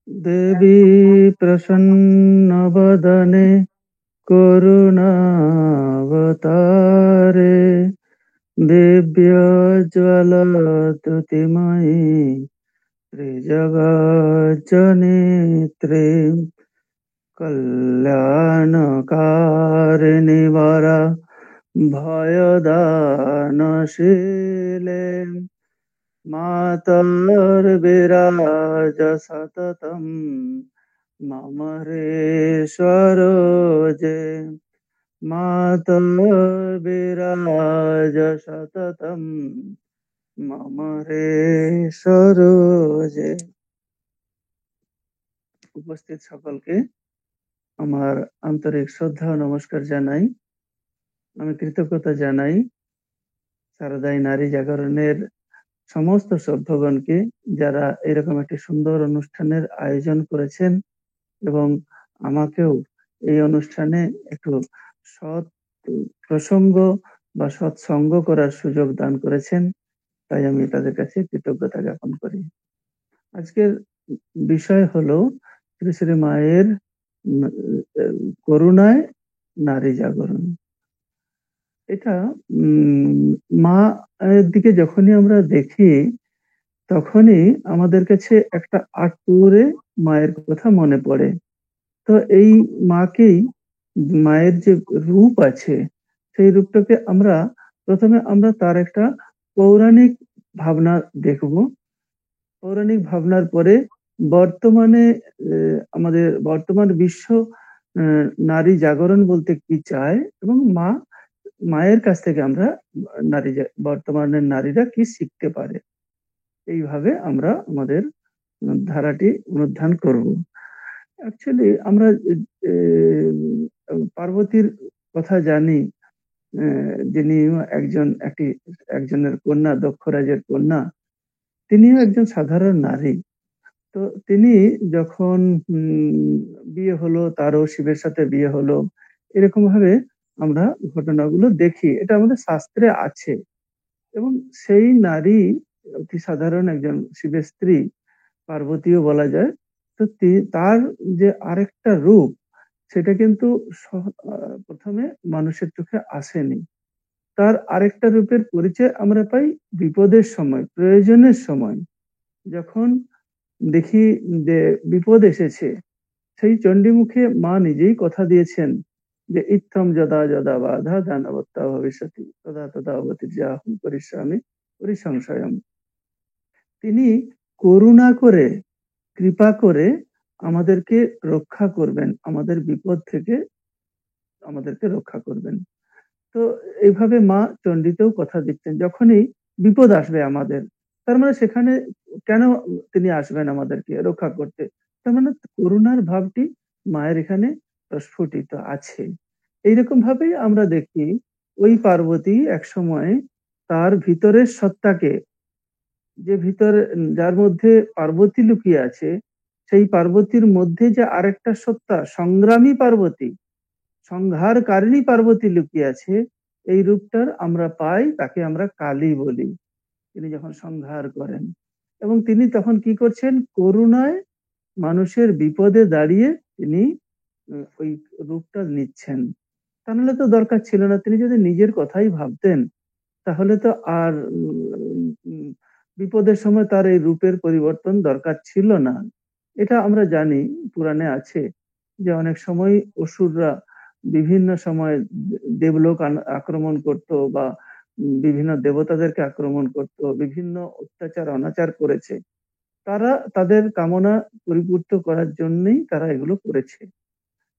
দেবী প্রসন্নবদনে করুণাবতারে দিব্যজ্বলদ্যুতিময়ী শ্রীজগজ্জনিত্রী কল্যাণকারিণী বরা ভয়দানশীলে মাতর্বিরাজ সততম মম হৃষরোজে মাতর্বিরাজ সততম মম হৃষরোজে। উপস্থিত সকলকে আমার আন্তরিক শ্রদ্ধা ও নমস্কার জানাই। আমি কৃতজ্ঞতা জানাই শারদাই নারী জাগরণের সমস্ত সভ্যগণকে, যারা এরকম একটি সুন্দর অনুষ্ঠানের আয়োজন করেছেন এবং আমাকেও এই অনুষ্ঠানে একটু সৎ প্রসঙ্গ বা সৎসঙ্গ করার সুযোগ দান করেছেন। তাই আমি তাদের কাছে কৃতজ্ঞতা জ্ঞাপন করি। আজকের বিষয় হলো শ্রী শ্রী মায়ের করুণায় নারী জাগরণ। এটা মা এর দিকে যখনই আমরা দেখি তখনই আমাদের কাছে একটা আটপুরে মায়ের কথা মনে পড়ে। তো এই মাকেই, মায়ের যে রূপ আছে সেই রূপটাকে প্রথমে আমরা তার একটা পৌরাণিক ভাবনা দেখব। পৌরাণিক ভাবনার পরে বর্তমানে আমাদের বর্তমান বিশ্ব নারী জাগরণ বলতে কি চায় এবং মায়ের কাছ থেকে আমরা বর্তমানের নারীরা কি শিখতে পারে, এইভাবে আমরা আমাদের ধারাটি অনুধান করব। অ্যাকচুয়ালি আমরা পার্বতীর কথা জানি, যিনি একজনের কন্যা, দক্ষ রাজের কন্যা। তিনিও একজন সাধারণ নারী। তো তিনি যখন বিয়ে হলো, তারও শিবের সাথে বিয়ে হলো, এরকম ভাবে আমরা ঘটনাগুলো দেখি, এটা আমাদের শাস্ত্রে আছে। এবং সেই নারী অতি সাধারণ একজন শিবের স্ত্রী, পার্বতীও বলা যায়। তো তার যে আরেকটা রূপ, সেটা কিন্তু প্রথমে মানুষের চোখে আসেনি। তার আরেকটা রূপের পরিচয় আমরা পাই বিপদের সময়, প্রয়োজনের সময়। যখন দেখি যে বিপদ এসেছে, সেই চণ্ডীমুখে মা নিজেই কথা দিয়েছেন যে ইত্থম যদা যদা বাধা দানবত্তা ভবিষ্যতি তদা তদা অবতীর্যাহম করিষ্যামি পরিসংশয়ম। তিনি করুণা করে, কৃপা করে আমাদেরকে রক্ষা করবেন, আমাদের বিপদ থেকে আমাদেরকে রক্ষা করবেন। তো এইভাবে মা চণ্ডীতেও কথা দিচ্ছেন, যখনই বিপদ আসবে আমাদের, তার মানে সেখানে কেন তিনি আসবেন আমাদেরকে রক্ষা করতে, তার মানে করুণার ভাবটি মায়ের এখানে প্রস্ফুটিত আছে। এইরকম ভাবেই আমরা দেখি ওই পার্বতী একসময় তার ভিতরের সত্তাকে, যে ভিতরে, যার মধ্যে পার্বতী লুকিয়ে আছে, সেই পার্বতীর মধ্যে যে আরেকটা সত্তা, সংগ্রামী পার্বতী, সংহারকারিণী পার্বতী লুকিয়ে আছে, এই রূপটার আমরা পাই, তাকে আমরা কালী বলি। তিনি যখন সংহার করেন এবং তিনি তখন কি করছেন, করুণায় মানুষের বিপদে দাঁড়িয়ে তিনি ওই রূপটা নিচ্ছেন। তাহলে তো দরকার ছিল না, তিনি যদি নিজের কথাই ভাবতেন তাহলে তো আর বিপদের সময় তার এই রূপের পরিবর্তন দরকার ছিল না। এটা আমরা জানি, পুরাণে আছে যে অনেক সময় অসুররা বিভিন্ন সময় দেবলোক আক্রমণ করত বা বিভিন্ন দেবতাদেরকে আক্রমণ করত, বিভিন্ন অত্যাচার অনাচার করেছে। তারা তাদের কামনা পরিপূর্ত করার জন্যই তারা এগুলো করেছে।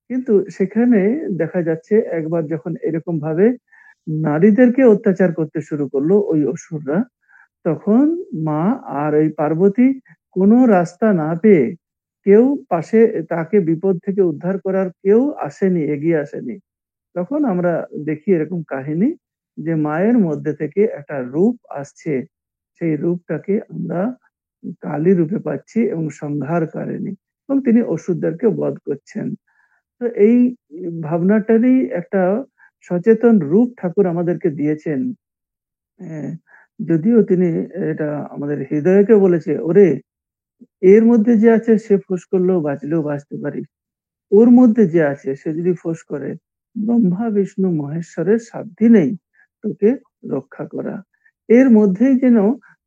কিন্তু সেখানে দেখা যাচ্ছে একবার যখন এরকম ভাবে নারীদেরকে অত্যাচার করতে শুরু করলো ওই অসুররা, তখন মা আর এই পার্বতী কোনো রাস্তা না পেয়ে, কেউ পাশে তাকে বিপদ থেকে উদ্ধার করার কেউ আসেনি, এগিয়ে আসেনি। তখন আমরা দেখি এরকম কাহিনী যে মায়ের মধ্যে থেকে একটা রূপ আসছে, সেই রূপটাকে আমরা কালী রূপে পাচ্ছি এবং সংহারকারিণী, এবং তিনি অসুরদেরকে বধ করছেন। তো এই ভাবনাটারই একটা সচেতন রূপ ঠাকুর আমাদেরকে দিয়েছেন। যদিও তিনি এটা আমাদের হৃদয়কে বলেছে, ওরে এর মধ্যে যে আছে সে ফোঁস করলেও বাঁচলেও বাঁচতে পারিস। ওর মধ্যে যে আছে সে যদি ফোঁস করে, ব্রহ্মা, বিষ্ণু, মহেশ্বরের সাধ্যি নেই তোকে রক্ষা করা। এর মধ্যেই যেন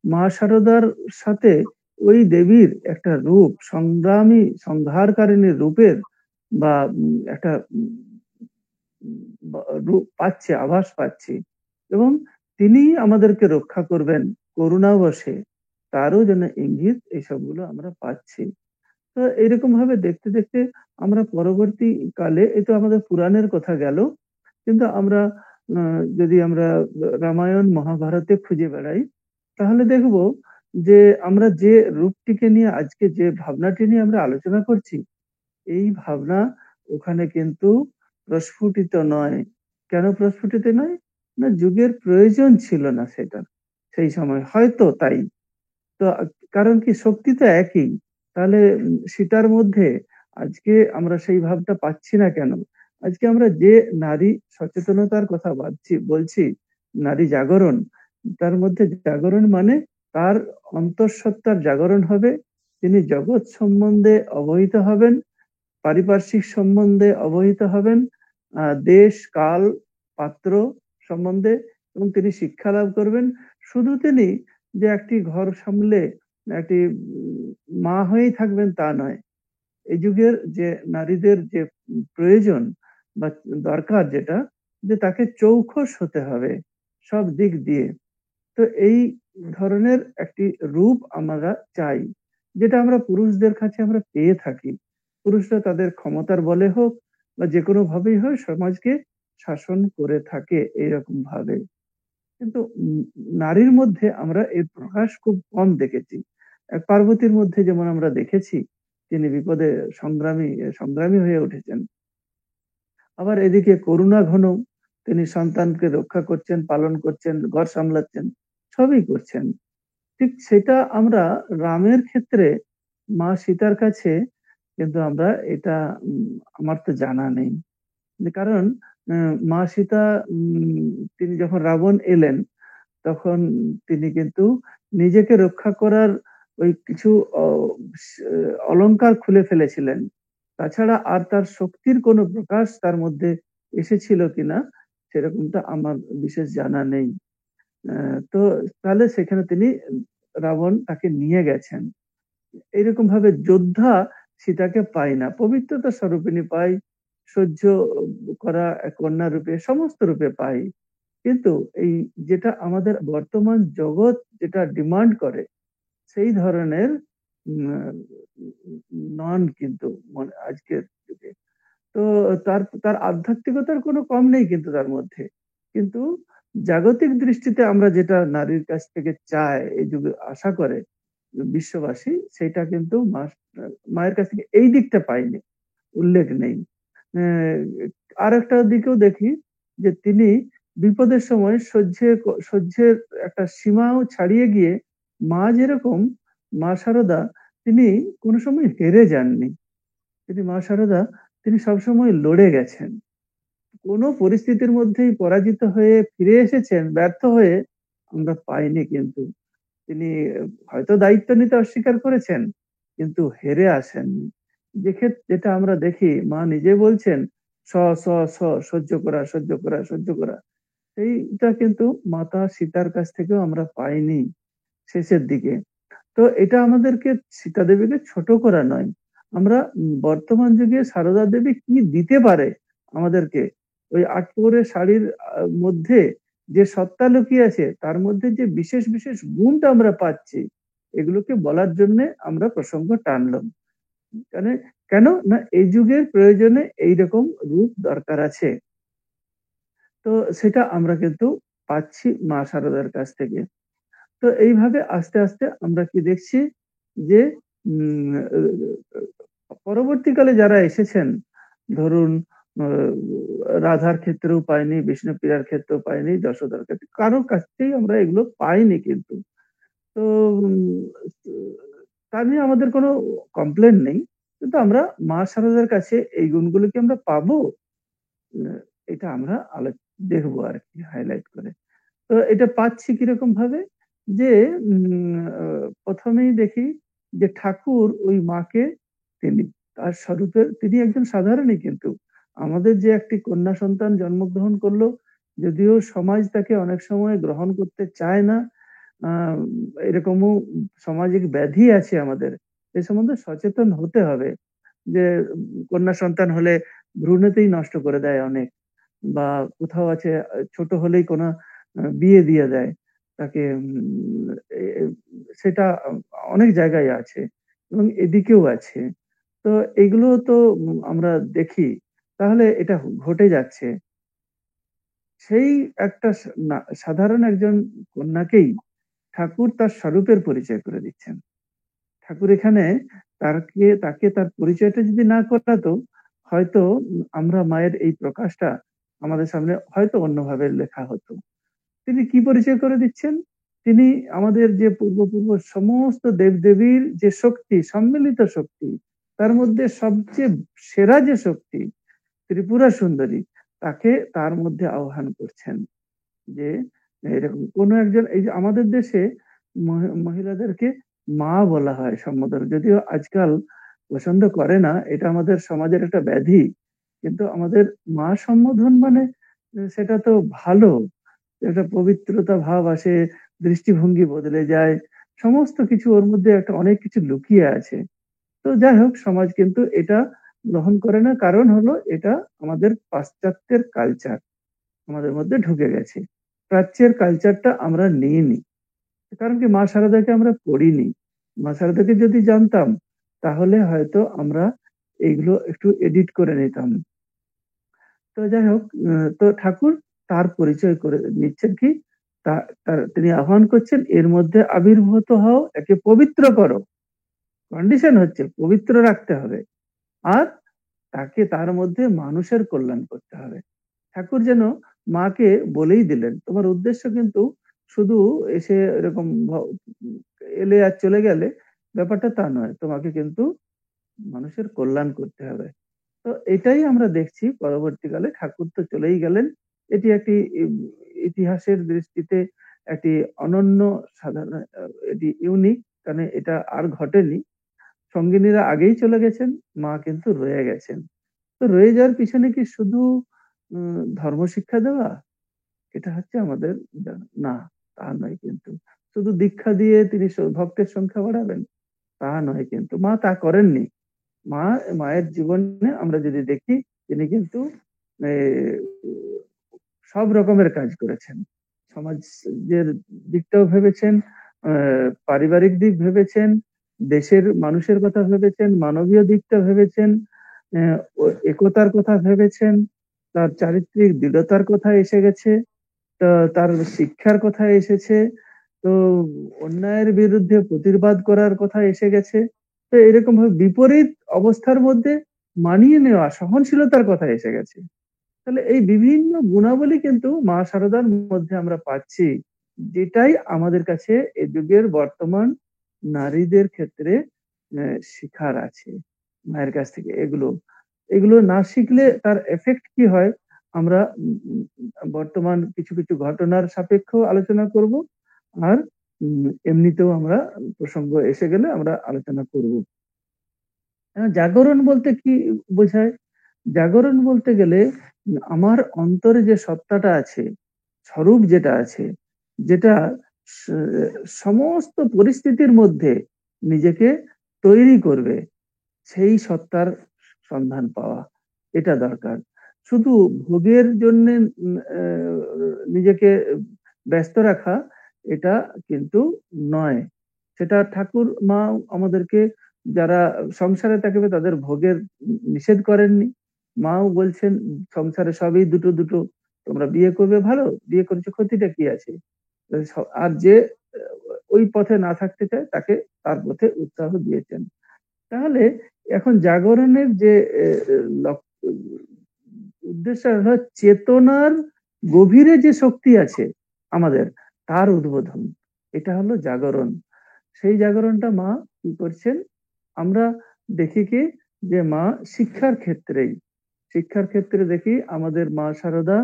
মা শারদার সাথে ওই দেবীর একটা রূপ, সংগ্রামী সংহারকারিণী রূপের বা একটা রূপ পাচ্ছি, আভাস পাচ্ছি এবং তিনিই আমাদেরকে রক্ষা করবেন করুণাবশে, তারও যেন ইঙ্গিত এইসবগুলো আমরা পাচ্ছি। তো এরকম ভাবে দেখতে, দেখতে আমরা পরবর্তী কালে এই তো আমাদের পুরাণের কথা গেল। কিন্তু আমরা আ যদি আমরা রামায়ণ, মহাভারতে খুঁজে বেড়াই, তাহলে দেখব যে আমরা যে রূপটিকে নিয়ে আজকে যে ভাবনাটি নিয়ে আমরা আলোচনা করছি, এই ভাবনা ওখানে কিন্তু প্রস্ফুটিত নয়। কেন প্রস্ফুটিত নয়? না যুগের প্রয়োজন ছিল না সেটার, সেই সময়। হয়তো তাই। তো কারণ কি শক্তি তো একই। তাহলে সেটার মধ্যে আজকে আমরা সেই ভাবটা পাচ্ছি না কেন? আজকে আমরা যে নারী সচেতনতার কথা বলছি, নারী জাগরণ, তার মধ্যে জাগরণ মানে তার অন্তঃসত্ত্বার জাগরণ হবে। তিনি জগৎ সম্বন্ধে অবহিত হবেন, পারিপার্শ্বিক সম্বন্ধে অবহিত হবেন, দেশ, কাল, পাত্র সম্বন্ধে এবং তিনি শিক্ষা লাভ করবেন। শুধু তিনি যে একটি ঘর সামলে একটি মা হয়েই থাকবেন তা নয়। এই যুগের যে নারীদের যে প্রয়োজন বা দরকার যেটা, যে তাকে চৌখস হতে হবে সব দিক দিয়ে। তো এই ধরনের একটি রূপ আমরা চাই, যেটা আমরা পুরুষদের কাছে আমরা পেয়ে থাকি। পুরুষরা তাদের ক্ষমতার বলে হোক বা যেকোনো ভাবেই হোক সমাজকে শাসন করে থাকে এইরকম ভাবে। কিন্তু নারীর মধ্যে আমরা এর প্রকাশ খুব কম দেখেছি। পার্বতীর মধ্যে যেমন আমরা দেখেছি, তিনি বিপদে সংগ্রামী হয়ে উঠেছেন। আবার এদিকে করুণা ঘন, তিনি সন্তানকে রক্ষা করছেন, পালন করছেন, ঘর সামলাচ্ছেন, সবই করছেন। ঠিক সেটা আমরা রামের ক্ষেত্রে মা সীতার কাছে কিন্তু আমরা এটা আমার তো জানা নেই। কারণ মা সীতা তিনি যখন রাবণ এলেন তখন তিনি কিন্তু নিজেকে রক্ষা করার ওই কিছু অ স অলংকার খুলে ফেলেছিলেন। তাছাড়া আর তার শক্তির কোনো প্রকাশ তার মধ্যে এসেছিল কিনা সেরকমটা আমার বিশেষ জানা নেই। তো তাহলে সেখানে তিনি রাবণ তাকে নিয়ে গেছেন। এরকম ভাবে যোদ্ধা সীতাকে পাই না। পবিত্রতা স্বরূপিণী পাই, সহ্য করা কন্যা রূপে সমস্ত রূপে পাই। কিন্তু এই যেটা আমাদের বর্তমান জগৎ যেটা ডিমান্ড করে সেই ধরনের উম নন কিন্তু আজকের যুগে। তো তার তার আধ্যাত্মিকতার কোনো কম নেই কিন্তু তার মধ্যে। কিন্তু জাগতিক দৃষ্টিতে আমরা যেটা নারীর কাছ থেকে চায়, এই যুগে আশা করে বিশ্ববাসী, সেটা কিন্তু মায়ের কাছ থেকে এই দিকটা পাইনি, উল্লেখ নেই। অ্যা আরেকটা দিকেও দেখি যে তিনি বিপদের সময় সহ্যের একটা সীমাও ছাড়িয়ে গিয়ে মা শারদা তিনি কোন সময় হেরে যাননি। মা শারদা তিনি সবসময় লড়ে গেছেন। কোন পরিস্থিতির মধ্যেই পরাজিত হয়ে ফিরে এসেছেন ব্যর্থ হয়ে আমরা পাইনি কিন্তু। তিনি হয়তো দায়িত্ব নিতে অস্বীকার করেছেন, কিন্তু হেরে আসেননি। যেটা আমরা দেখি মা নিজে বলছেন, "স, স, স সহ্য করা, সহ্য করা, সহ্য করা।" এইটা কিন্তু মাতা সীতার কাছ থেকেও আমরা পাইনি শেষের দিকে। তো এটা আমাদেরকে সীতা দেবীকে ছোট করা নয়। আমরা বর্তমান যুগে সারদা দেবী কি দিতে পারে আমাদেরকে, ওই ৮ পৌরের শাড়ির মধ্যে যে সত্তা লুকিয়ে আছে তার মধ্যে যে বিশেষ, বিশেষ গুণটা আমরা পাচ্ছি, এগুলোকে বলার জন্যে আমরা প্রসঙ্গ টানলাম। মানে কেন? না এই যুগের প্রয়োজনে এইরকম রূপ দরকার আছে। তো সেটা আমরা কিন্তু পাচ্ছি মা শারদার কাছ থেকে। তো এইভাবে আস্তে, আস্তে আমরা কি দেখছি যে উম পরবর্তীকালে যারা এসেছেন, ধরুন আ রাধার ক্ষেত্রেও পাইনি, বিষ্ণুপ্রিয়ার ক্ষেত্রেও পাইনি, যশোদার ক্ষেত্রে কারো কাছেই আমরা এগুলো পাইনি কিন্তু। তো উম তা নিয়ে আমাদের কোনো কমপ্লেইন নেই। কিন্তু আমরা মা শারদার কাছে এই গুণগুলো কি আমরা পাবো? আ এটা আমরা দেখবো আরকি হাইলাইট করে। তো এটা পাচ্ছি কিরকম ভাবে? যে উম আ ১ম এই দেখি যে ঠাকুর ওই মাকে তিনি তার স্বরূপের তিনি একজন সাধারণই, কিন্তু আমাদের যে একটি কন্যা সন্তান জন্মগ্রহণ করলো, যদিও সমাজ তাকে অনেক সময় গ্রহণ করতে চায় না, আহ এরকমও সামাজিক ব্যাধি আছে আমাদের, এ সম্বন্ধে সচেতন হতে হবে। যে কন্যা সন্তান হলে ভ্রূণেতেই নষ্ট করে দেয় অনেক, বা কোথাও আছে ছোট হলেই কোনো বিয়ে দিয়ে দেয় তাকে, সেটা অনেক জায়গায় আছে এবং এদিকেও আছে। তো এগুলো তো আমরা দেখি, তাহলে এটা ঘটে যাচ্ছে। সেই একটা সাধারণ একজন কন্যাকেই ঠাকুর তার স্বরূপের পরিচয় করে দিচ্ছেন। ঠাকুর এখানে তাকে তার পরিচয়টা যদি না করাতো, হয়তো আমরা মায়ের এই প্রকাশটা আমাদের সামনে হয়তো অন্যভাবে লেখা হতো। তিনি কি পরিচয় করে দিচ্ছেন? তিনি আমাদের যে পূর্ব সমস্ত দেবদেবীর যে শক্তি, সম্মিলিত শক্তি, তার মধ্যে সবচেয়ে সেরা যে শক্তি ত্রিপুরা সুন্দরী, তাকে তার মধ্যে আহ্বান করছেন। যে এরকম কোন একজন, এই যে আমাদের দেশে মহিলাদেরকে মা বলা হয় সম্বোধন, যদিও আজকাল পছন্দ করে না, এটা আমাদের সমাজের একটা ব্যাধি। কিন্তু আমাদের মা সম্বোধন মানে সেটা তো ভালো, একটা পবিত্রতা ভাব আসে, দৃষ্টিভঙ্গি বদলে যায়, সমস্ত কিছু ওর মধ্যে একটা অনেক কিছু লুকিয়ে আছে। তো যাই হোক, সমাজ কিন্তু এটা গ্রহণ করে না, কারণ হলো এটা আমাদের পাশ্চাত্যের কালচার আমাদের মধ্যে ঢুকে গেছে। প্রাচ্যের কালচারটা আমরা নিইনি, কারণ কি মা শারদাকে আমরা পড়িনি। মা শারদাকে যদি জানতাম, তাহলে হয়তো আমরা এগুলো একটু এডিট করে নিতাম। তো যাই হোক, তো ঠাকুর তার পরিচয় করে নিচ্ছেন কি, তিনি আহ্বান করছেন, এর মধ্যে আবির্ভূত হও, একে পবিত্র করো। কন্ডিশন হচ্ছে পবিত্র রাখতে হবে, আর তাকে তার মধ্যে মানুষের কল্যাণ করতে হবে। ঠাকুর যেন মাকে বলেই দিলেন, তোমার উদ্দেশ্য কিন্তু শুধু এসে এরকম এলে আর চলে গেলে ব্যাপারটা তা নয়, তোমাকে কিন্তু মানুষের কল্যাণ করতে হবে। তো এটাই আমরা দেখছি পরবর্তীকালে, ঠাকুর তো চলেই গেলেন। এটি একটি ইতিহাসের দৃষ্টিতে একটি অনন্য, সাধারণ, এটি ইউনিক, কারণ এটা আর ঘটেনি। সঙ্গিনীরা আগেই চলে গেছেন, মা কিন্তু রয়ে গেছেন। তো রয়ে যাওয়ার পিছনে কি শুধু ধর্ম শিক্ষা দেওয়া, এটা হচ্ছে আমাদের না, তা নয় কিন্তু। শুধু দীক্ষা দিয়ে তিনি ভক্তের সংখ্যা বাড়াবেন, তা নয় কিন্তু। মা তা করেননি। মায়ের জীবনে আমরা যদি দেখি, তিনি কিন্তু আহ, সব রকমের কাজ করেছেন। সমাজের দিকটাও ভেবেছেন, পারিবারিক দিক ভেবেছেন, দেশের মানুষের কথা ভেবেছেন, মানবীয় দিকটা ভেবেছেন, একতার কথা ভেবেছেন, তার চারিত্রিক দৃঢ়তার কথা এসে গেছে, তার শিক্ষার কথা এসেছে, তো অন্যায়ের বিরুদ্ধে প্রতিবাদ করার কথা এসে গেছে, তো এরকম ভাবে বিপরীত অবস্থার মধ্যে মানিয়ে নেওয়া, সহনশীলতার কথা এসে গেছে। তাহলে এই বিভিন্ন গুণাবলী কিন্তু মা শারদার মধ্যে আমরা পাচ্ছি, যেটাই আমাদের কাছে এই যুগের বর্তমান নারীদের ক্ষেত্রে শিখার আছে মায়ের কাছ থেকে। এগুলো এগুলো না শিখলে তার এফেক্ট কি হয়, আমরা বর্তমান কিছু কিছু ঘটনার সাপেক্ষ আলোচনা করব, আর এমনিতেও আমরা প্রসঙ্গ এসে গেলে আমরা আলোচনা করব। জাগরণ বলতে কি বোঝায়? জাগরণ বলতে গেলে আমার অন্তরে যে সত্তাটা আছে, স্বরূপ যেটা আছে, যেটা সমস্ত পরিস্থিতির মধ্যে নিজেকে তৈরি করবে, সেই সত্তার সন্ধান পাওয়া, এটা দরকার। শুধু ভোগের জন্য নিজেকে ব্যস্ত রাখা, এটা কিন্তু নয়। সেটা ঠাকুর মা আমাদেরকে, যারা সংসারে থাকবে তাদের ভোগের নিষেধ করেননি। মাও বলছেন সংসারে সবই দুটো দুটো, তোমরা বিয়ে করবে ভালো, বিয়ে করেছো ক্ষতিটা কি আছে। আর যে ওই পথে না থাকতে চায়, তাকে তার পথে উৎসাহ দিয়েছেন। তাহলে এখন জাগরণের যে উদ্দেশ্য হলো চেতনার গভীরে যে শক্তি আছে আমাদের, তার উদ্বোধন। এটা হলো জাগরণ। সেই জাগরণটা মা কি করছেন, আমরা দেখি কি, যে মা শিক্ষার ক্ষেত্রে দেখি আমাদের মা শারদা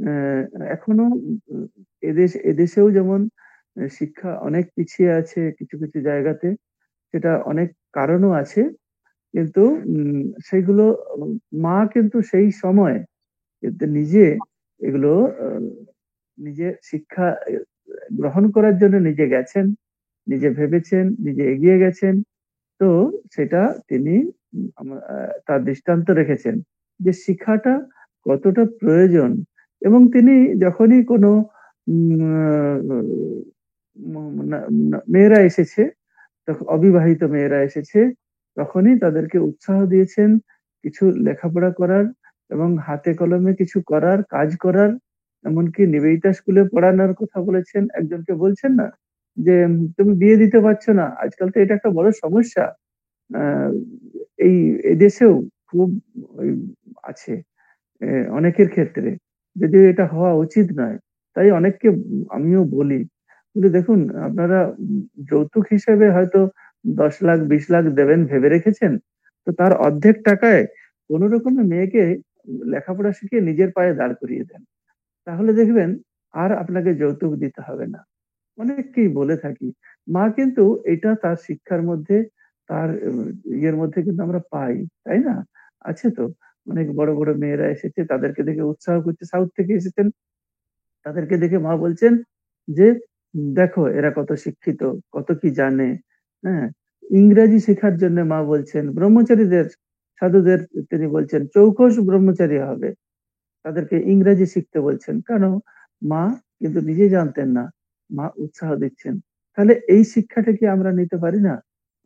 আহ, এখনো এদেশেও যেমন শিক্ষা অনেক পিছিয়ে আছে কিছু কিছু জায়গাতে, সেটা অনেক কারণও আছে। কিন্তু সেগুলো উম মা কিন্তু সেই সময় কিন্তু নিজে এগুলো আ নিজে শিক্ষা গ্রহণ করার জন্য নিজে গেছেন, নিজে ভেবেছেন, নিজে এগিয়ে গেছেন। তো সেটা তিনি তার দৃষ্টান্ত রেখেছেন যে শিক্ষাটা কতটা প্রয়োজন এবং তিনি যখনই কোনো উম আ ম না না মেয়েরা এসেছে, অবিবাহিত মেয়েরা এসেছে, তখনই তাদেরকে উৎসাহ দিয়েছেন কিছু লেখাপড়া করার এবং হাতে কলমে কিছু করার, কাজ করার। এমনকি নিবেদিতা স্কুলে পড়ানোর কথা বলেছেন। একজনকে বলছেন না যে, "তুমি বিয়ে দিতে পারছ না। আজকাল তো এটা একটা বড় সমস্যা।" আ এই এদেশেও খুব ওই আছে অনেকের ক্ষেত্রে। যদিও এটা হওয়া উচিত নয়। তাই অনেককে আমিও বলি, কিন্তু দেখুন আপনারা যৌতুক হিসেবে হয়তো ১০ লাখ ২০ লাখ দেবেন ভেবে রেখেছেন। তো তার অর্ধেক টাকায় কোন রকমে মেয়েকে লেখাপড়া শিখিয়ে নিজের পায়ে দাঁড় করিয়ে দেন। তাহলে দেখবেন আর আপনাকে যৌতুক দিতে হবে না। অনেককেই বলে থাকি। মা কিন্তু এটা তার শিক্ষার মধ্যে তার ইয়ের মধ্যে কিন্তু আমরা পাই। তাই না? আছে তো। অনেক বড়, বড় মেয়েরা এসেছে তাদেরকে দেখে উৎসাহ করছে। সাউথ থেকে এসেছেন। তাদেরকে দেখে মা বলছেন যে, "দেখো এরা কত শিক্ষিত, কত কি জানে।" হ্যাঁ? ইংরেজি শেখার জন্য মা বলছেন, ব্রহ্মচারীদের সাধুদের তিনি বলছেন, "চৌকস ব্রহ্মচারী হবে।" তাদেরকে ইংরেজি শিখতে বলছেন। কেন? মা কিন্তু নিজে জানতেন না। মা উৎসাহ দিচ্ছেন। তাহলে এই শিক্ষাটা কি আমরা নিতে পারি না?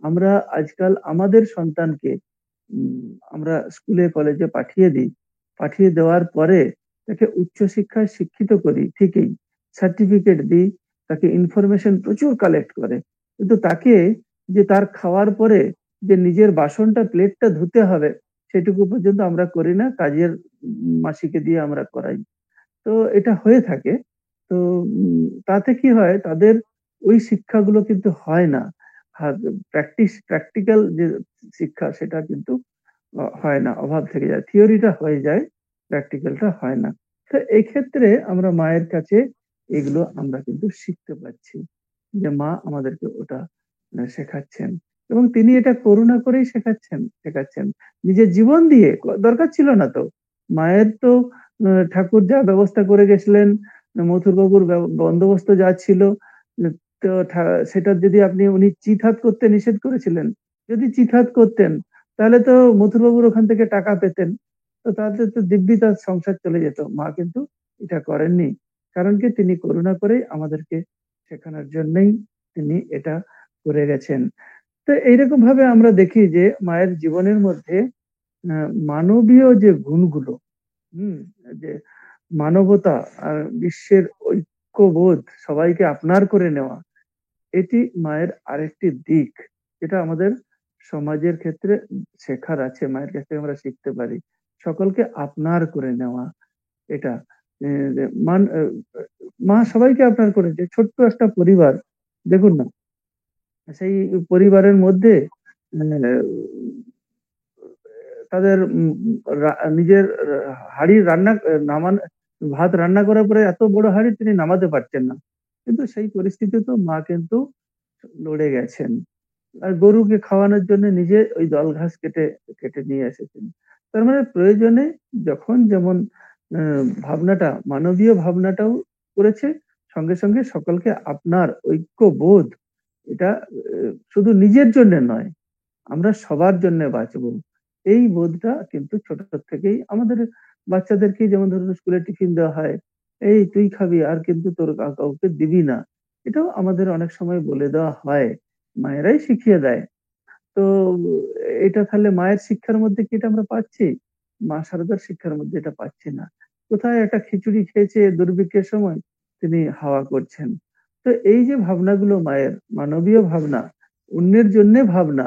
আমরা আজকাল আমাদের সন্তানকে উম আমরা স্কুলে কলেজে পাঠিয়ে দিই। পাঠিয়ে দেওয়ার পরে তাকে উচ্চশিক্ষায় শিক্ষিত করি ঠিকই। সার্টিফিকেট দিই, তাকে ইনফরমেশন প্রচুর কালেক্ট করে। কিন্তু তাকে যে তার খাওয়ার পরে যে নিজের বাসনটা প্লেটটা ধুতে হবে সেটুকু পর্যন্ত আমরা করি না। কাজের মাসিকে দিয়ে আমরা করাই। তো এটা হয়ে থাকে। তো তাতে কি হয় তাদের ওই শিক্ষাগুলো কিন্তু হয় না। আর প্র্যাকটিক্যাল যে শিক্ষা সেটা কিন্তু হয় না। অভাব থেকে যায়। থিওরিটা হয়ে যায়, প্র্যাকটিক্যালটা হয় না। তো এক্ষেত্রে আমরা মায়ের কাছে এগুলো আমরা কিন্তু শিখতে পারছি। যে মা আমাদেরকে ওটা শেখাচ্ছেন এবং তিনি এটা করুণা করেই শেখাচ্ছেন। নিজের জীবন দিয়ে দরকার ছিল না তো। মায়ের তো ঠাকুর যা ব্যবস্থা করে গেছিলেন, মথুরবাবুর বন্দোবস্ত যা ছিল, উ তো সেটা যদি উনি চিৎহাত করতে নিষেধ করেছিলেন। যদি চিৎহাত করতেন তাহলে তো মথুরবাবুর ওখান থেকে টাকা পেতেন। তো তাহলে তো দিব্যি তার সংসার চলে যেত। মা কিন্তু এটা করেননি। কারণ কি তিনি করুণা করেই আমাদেরকে শেখানোর জন্যই তিনি এটা করে গেছেন। তো এইরকম ভাবে আমরা দেখি যে মায়ের জীবনের মধ্যে আ মানবীয় যে গুণগুলো, হুম? যে মানবতা আর বিশ্বের ঐক্যবোধ, সবাইকে আপনার করে নেওয়া, এটি মায়ের আরেকটি দিক। যেটা আমাদের সমাজের ক্ষেত্রে শেখার আছে। মায়ের কাছ থেকে আমরা শিখতে পারি। সকলকে আপনার করে নেওয়া এটা। এ যে মান আ আ মা সবাইকে আপনার করেছে। ছোট্ট একটা পরিবার। দেখুন না, সেই পরিবারের মধ্যে মানে তাদের নিজের হাঁড়ি রান্না ভাত রান্না করার পরে এত বড় হাঁড়ি তিনি নামাতে পারছেন না। কিন্তু সেই পরিস্থিতিতেও মা কিন্তু লড়ে গেছেন। আর গরুকে খাওয়ানোর জন্য নিজে ওই দল ঘাস কেটে নিয়ে এসেছেন। তার মানে প্রয়োজনে যখন যেমন আ ভাবনাটা মানবীয় ভাবনাটাও করেছে, সঙ্গে, সঙ্গে সকলকে আপনার ঐক্যবোধ এটা শুধু নিজের জন্যে নয়, আমরা সবার জন্যে বাঁচবো। এই বোধটা কিন্তু ছোট থেকেই আমাদের বাচ্চাদেরকে যেমন ধরুন স্কুলে টিফিন দেওয়া হয়, "এই তুই খাবি আর কিন্তু তোর কাউকে দিবি না।" এটাও আমাদের অনেক সময় বলে দেওয়া হয়। মায়েরাই শিখিয়ে দেয়। তো এটা তাহলে মায়ের শিক্ষার মধ্যে কি এটা আমরা পাচ্ছি? মা শারদার শিক্ষার মধ্যে এটা পাচ্ছি না। কোথায় একটা খিচুড়ি খেয়েছে দুর্ভিক্ষের সময়, তিনি হাওয়া করছেন। তো এই যে ভাবনাগুলো মায়ের, মানবীয় ভাবনা, অন্যের জন্যে ভাবনা,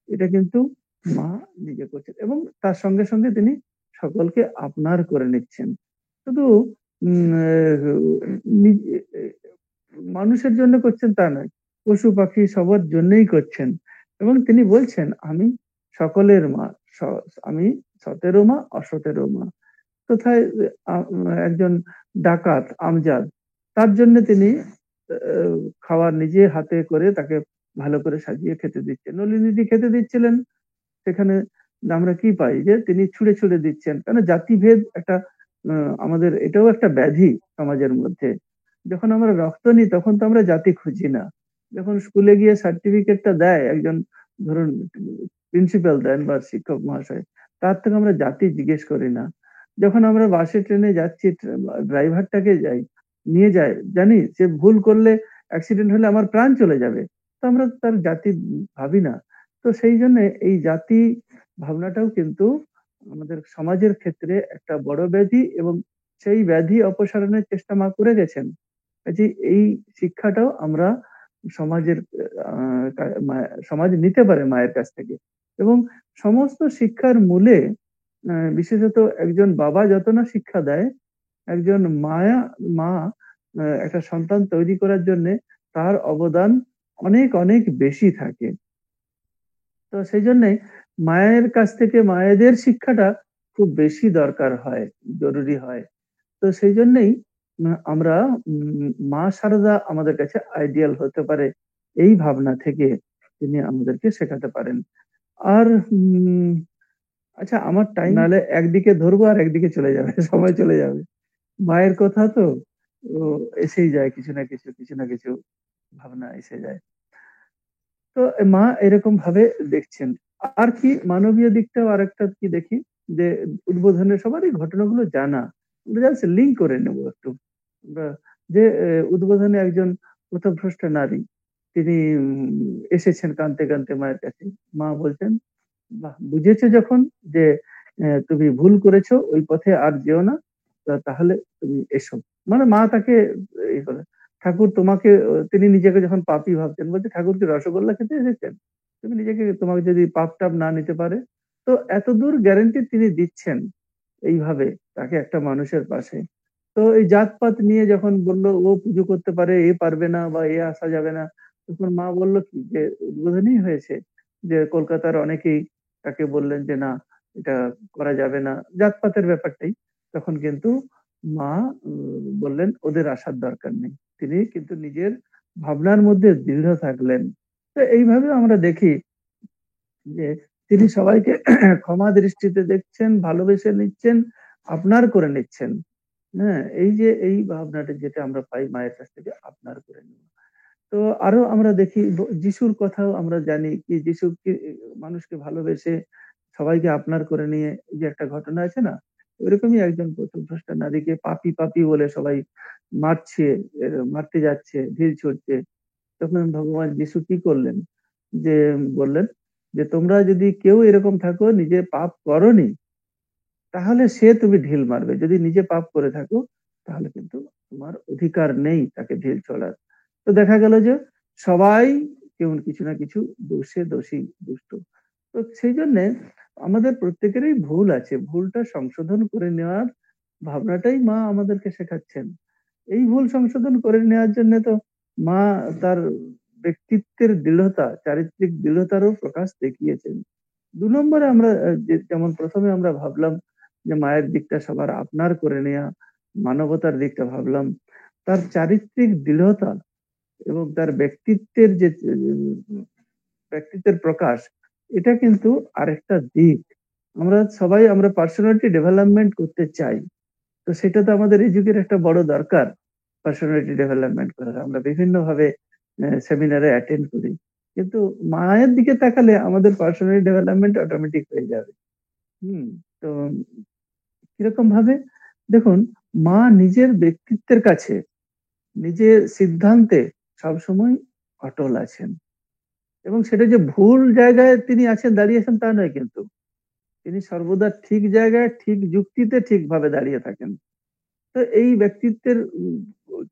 এটা কিন্তু মা নিজে করছেন এবং তার সঙ্গে, সঙ্গে তিনি সকলকে আপনার করে নিচ্ছেন। শুধু উম এ নিজে মানুষের জন্য করছেন তা নয়। পশু-পাখি সবার জন্যই করছেন। এবং তিনি বলছেন, "আমি সকলের মা। স আমি সতেরও মা, অসতেরও মা।" কোথায় আ একজন ডাকাত আমজাদ, তার জন্যে তিনি খাবার নিজে হাতে করে তাকে ভালো করে সাজিয়ে খেতে দিচ্ছেন। নলিনীটি খেতে দিচ্ছিলেন, সেখানে আমরা কি পাই যে তিনি ছুঁড়ে, ছুঁড়ে দিচ্ছেন। কারণ জাতিভেদ একটা আ আমাদের এটাও একটা ব্যাধি সমাজের মধ্যে। যখন আমরা রক্ত নিই তখন তো আমরা জাতি খুঁজি না। যখন স্কুলে গিয়ে সার্টিফিকেটটা দেয় একজন, ধরুন প্রিন্সিপাল দেন বা শিক্ষক মহাশয়, তার থেকে আমরা জাতি জিজ্ঞেস করি না। যখন আমরা বাসে ট্রেনে যাচ্ছি, ড্রাইভারটাকে নিয়ে যায়, জানি যে ভুল করলে, অ্যাক্সিডেন্ট হলে আমার প্রাণ চলে যাবে। তো আমরা তার জাতি ভাবি না। তো সেইজন্যে এই জাতি ভাবনাটাও কিন্তু আমাদের সমাজের ক্ষেত্রে একটা বড় ব্যাধি, এবং সেই ব্যাধি অপসারণের চেষ্টা মা করে গেছেন। কাজেই এই শিক্ষাটাও আমরা সমাজের আ কা মা সমাজ নিতে পারে মায়ের কাছ থেকে। এবং সমস্ত শিক্ষার মূলে বিশেষত একজন বাবা যত না শিক্ষা দেয়, একজন মা একটা সন্তান তৈরি করার জন্যে তার অবদান অনেক, অনেক বেশি থাকে। তো সেইজন্যে মায়ের কাছ থেকে মায়েদের শিক্ষাটা খুব বেশি দরকার হয়, জরুরি হয়। তো সেইজন্যেই আমরা মা শারদা আমাদের কাছে আইডিয়াল হতে পারে। এই ভাবনা থেকে তিনি আমাদেরকে শেখাতে পারেন। আর আচ্ছা, আমার টাইম নাহলে একদিকে ধরবো আর একদিকে চলে যাবে। সময় চলে যাবে। মায়ের কথা তো, ও এসেই যায় কিছু না কিছু, কিছু না কিছু ভাবনা এসে যায়। তো মা এরকম ভাবে দেখছেন। আর কি মানবীয় দিকটাও আরেকটা কি দেখি, যে উদ্বোধনের সবারই ঘটনাগুলো জানা। আমরা জাস্ট লিঙ্ক করে নেব একটু। আমরা যে উদ্বোধনে একজন পথভ্রষ্টা নারী, তিনি এসেছেন কাঁদতে, কাঁদতে মায়ের কাছে। মা বলছেন, বাহ! বুঝেছো যখন যে তুমি ভুল করেছো, ওই পথে আর যেও না। তাহলে তুমি এসো। মানে মা তাকে করে, ঠাকুর তোমাকে, তিনি নিজেকে যখন পাপী ভাবতেন, বলছে, "ঠাকুর কি রসগোল্লা খেতে এসেছেন? তুমি নিজেকে, তোমাকে যদি পাপ-টাপ না নিতে পারে।" তো এতদূর গ্যারান্টি তিনি দিচ্ছেন এইভাবে তাকে একটা মানুষের পাশে। তো এই জাত-পাত নিয়ে যখন বলল, ও পুজো করতে পারে, এ পারবে না বা এ আসা যাবে না। তখন মা বলল কি যে উদ্বোধনই হয়েছে, যে কলকাতার অনেকেই তাকে বললেন যে, "না, এটা করা যাবে না।" জাত-পাতের ব্যাপারটাই। তখন কিন্তু মা বললেন, "ওদের আসার দরকার নেই।" তিনি কিন্তু নিজের ভাবনার মধ্যে দৃঢ় থাকলেন। তো এইভাবে আমরা দেখি যে তিনি সবাইকে ক্ষমা দৃষ্টিতে দেখছেন, ভালোবেসে নিচ্ছেন, আপনার করে নিচ্ছেন। হ্যাঁ? এই যে এই ভাবনাটা যেটা আমরা পাই মায়ের কাছ থেকে, আপনার করে নেওয়া। তো আরো আমরা দেখি যিশুর কথাও আমরা জানি কি যিশু কি মানুষকে ভালোবেসে সবাইকে আপনার করে নিয়ে, এই যে একটা ঘটনা আছে না? ওইরকমই একজন পথভ্রষ্টা নারীকে পাপী, পাপী বলে সবাই মারছে, মারতে যাচ্ছে, ঢিল ছুড়ছে। তখন ভগবান যিশু কি করলেন? যে বললেন যে, "তোমরা যদি কেউ এরকম থাকো, নিজে পাপ করোনি, তাহলে সে তুমি ঢিল মারবে। যদি নিজে পাপ করে থাকো, তাহলে কিন্তু তোমার অধিকার নেই তাকে ঢিল ছোড়ার।" তো দেখা গেল যে সবাই কেউ কিছু না কিছু দোষে দোষী, দুষ্ট। তো সেইজন্যে আমাদের প্রত্যেকেরই ভুল আছে। ভুলটা সংশোধন করে নেওয়ার ভাবনাটাই মা আমাদেরকে শেখাচ্ছেন। এই ভুল সংশোধন করে নেওয়ার জন্য তো মা তার ব্যক্তিত্বের দৃঢ়তা, চারিত্রিক দৃঢ়তারও প্রকাশ দেখিয়েছেন। ২ নম্বরে আমরা যেমন ১ম এ আমরা ভাবলাম যে মায়ের দিকটা সবার আপনার করে নেয়া, মানবতার দিকটা ভাবলাম। তার চারিত্রিক দৃঢ়তা এবং তার ব্যক্তিত্বের প্রকাশ, এটা কিন্তু আরেকটা দিক। আমরা পার্সোনালিটি ডেভেলপমেন্ট করতে চাই। তো সেটা তো আমাদের এই যুগের একটা বড় দরকার। পার্সোনালিটি ডেভেলপমেন্ট করার। আমরা বিভিন্নভাবে সেমিনারে অ্যাটেন্ড করি। কিন্তু মায়ের দিকে তাকালে আমাদের পার্সোনালিটি ডেভেলপমেন্ট অটোমেটিক হয়ে যাবে। হুম? তো কিরকম ভাবে? দেখুন, মা নিজের ব্যক্তিত্বের কাছে, নিজের সিদ্ধান্তে সবসময় অটল আছেন। এবং সেটা যে ভুল জায়গায় তিনি দাঁড়িয়েছেন তা নয় কিন্তু। তিনি সর্বদা ঠিক জায়গায়, ঠিক যুক্তিতে ঠিকভাবে দাঁড়িয়ে থাকেন। তো এই ব্যক্তিত্বের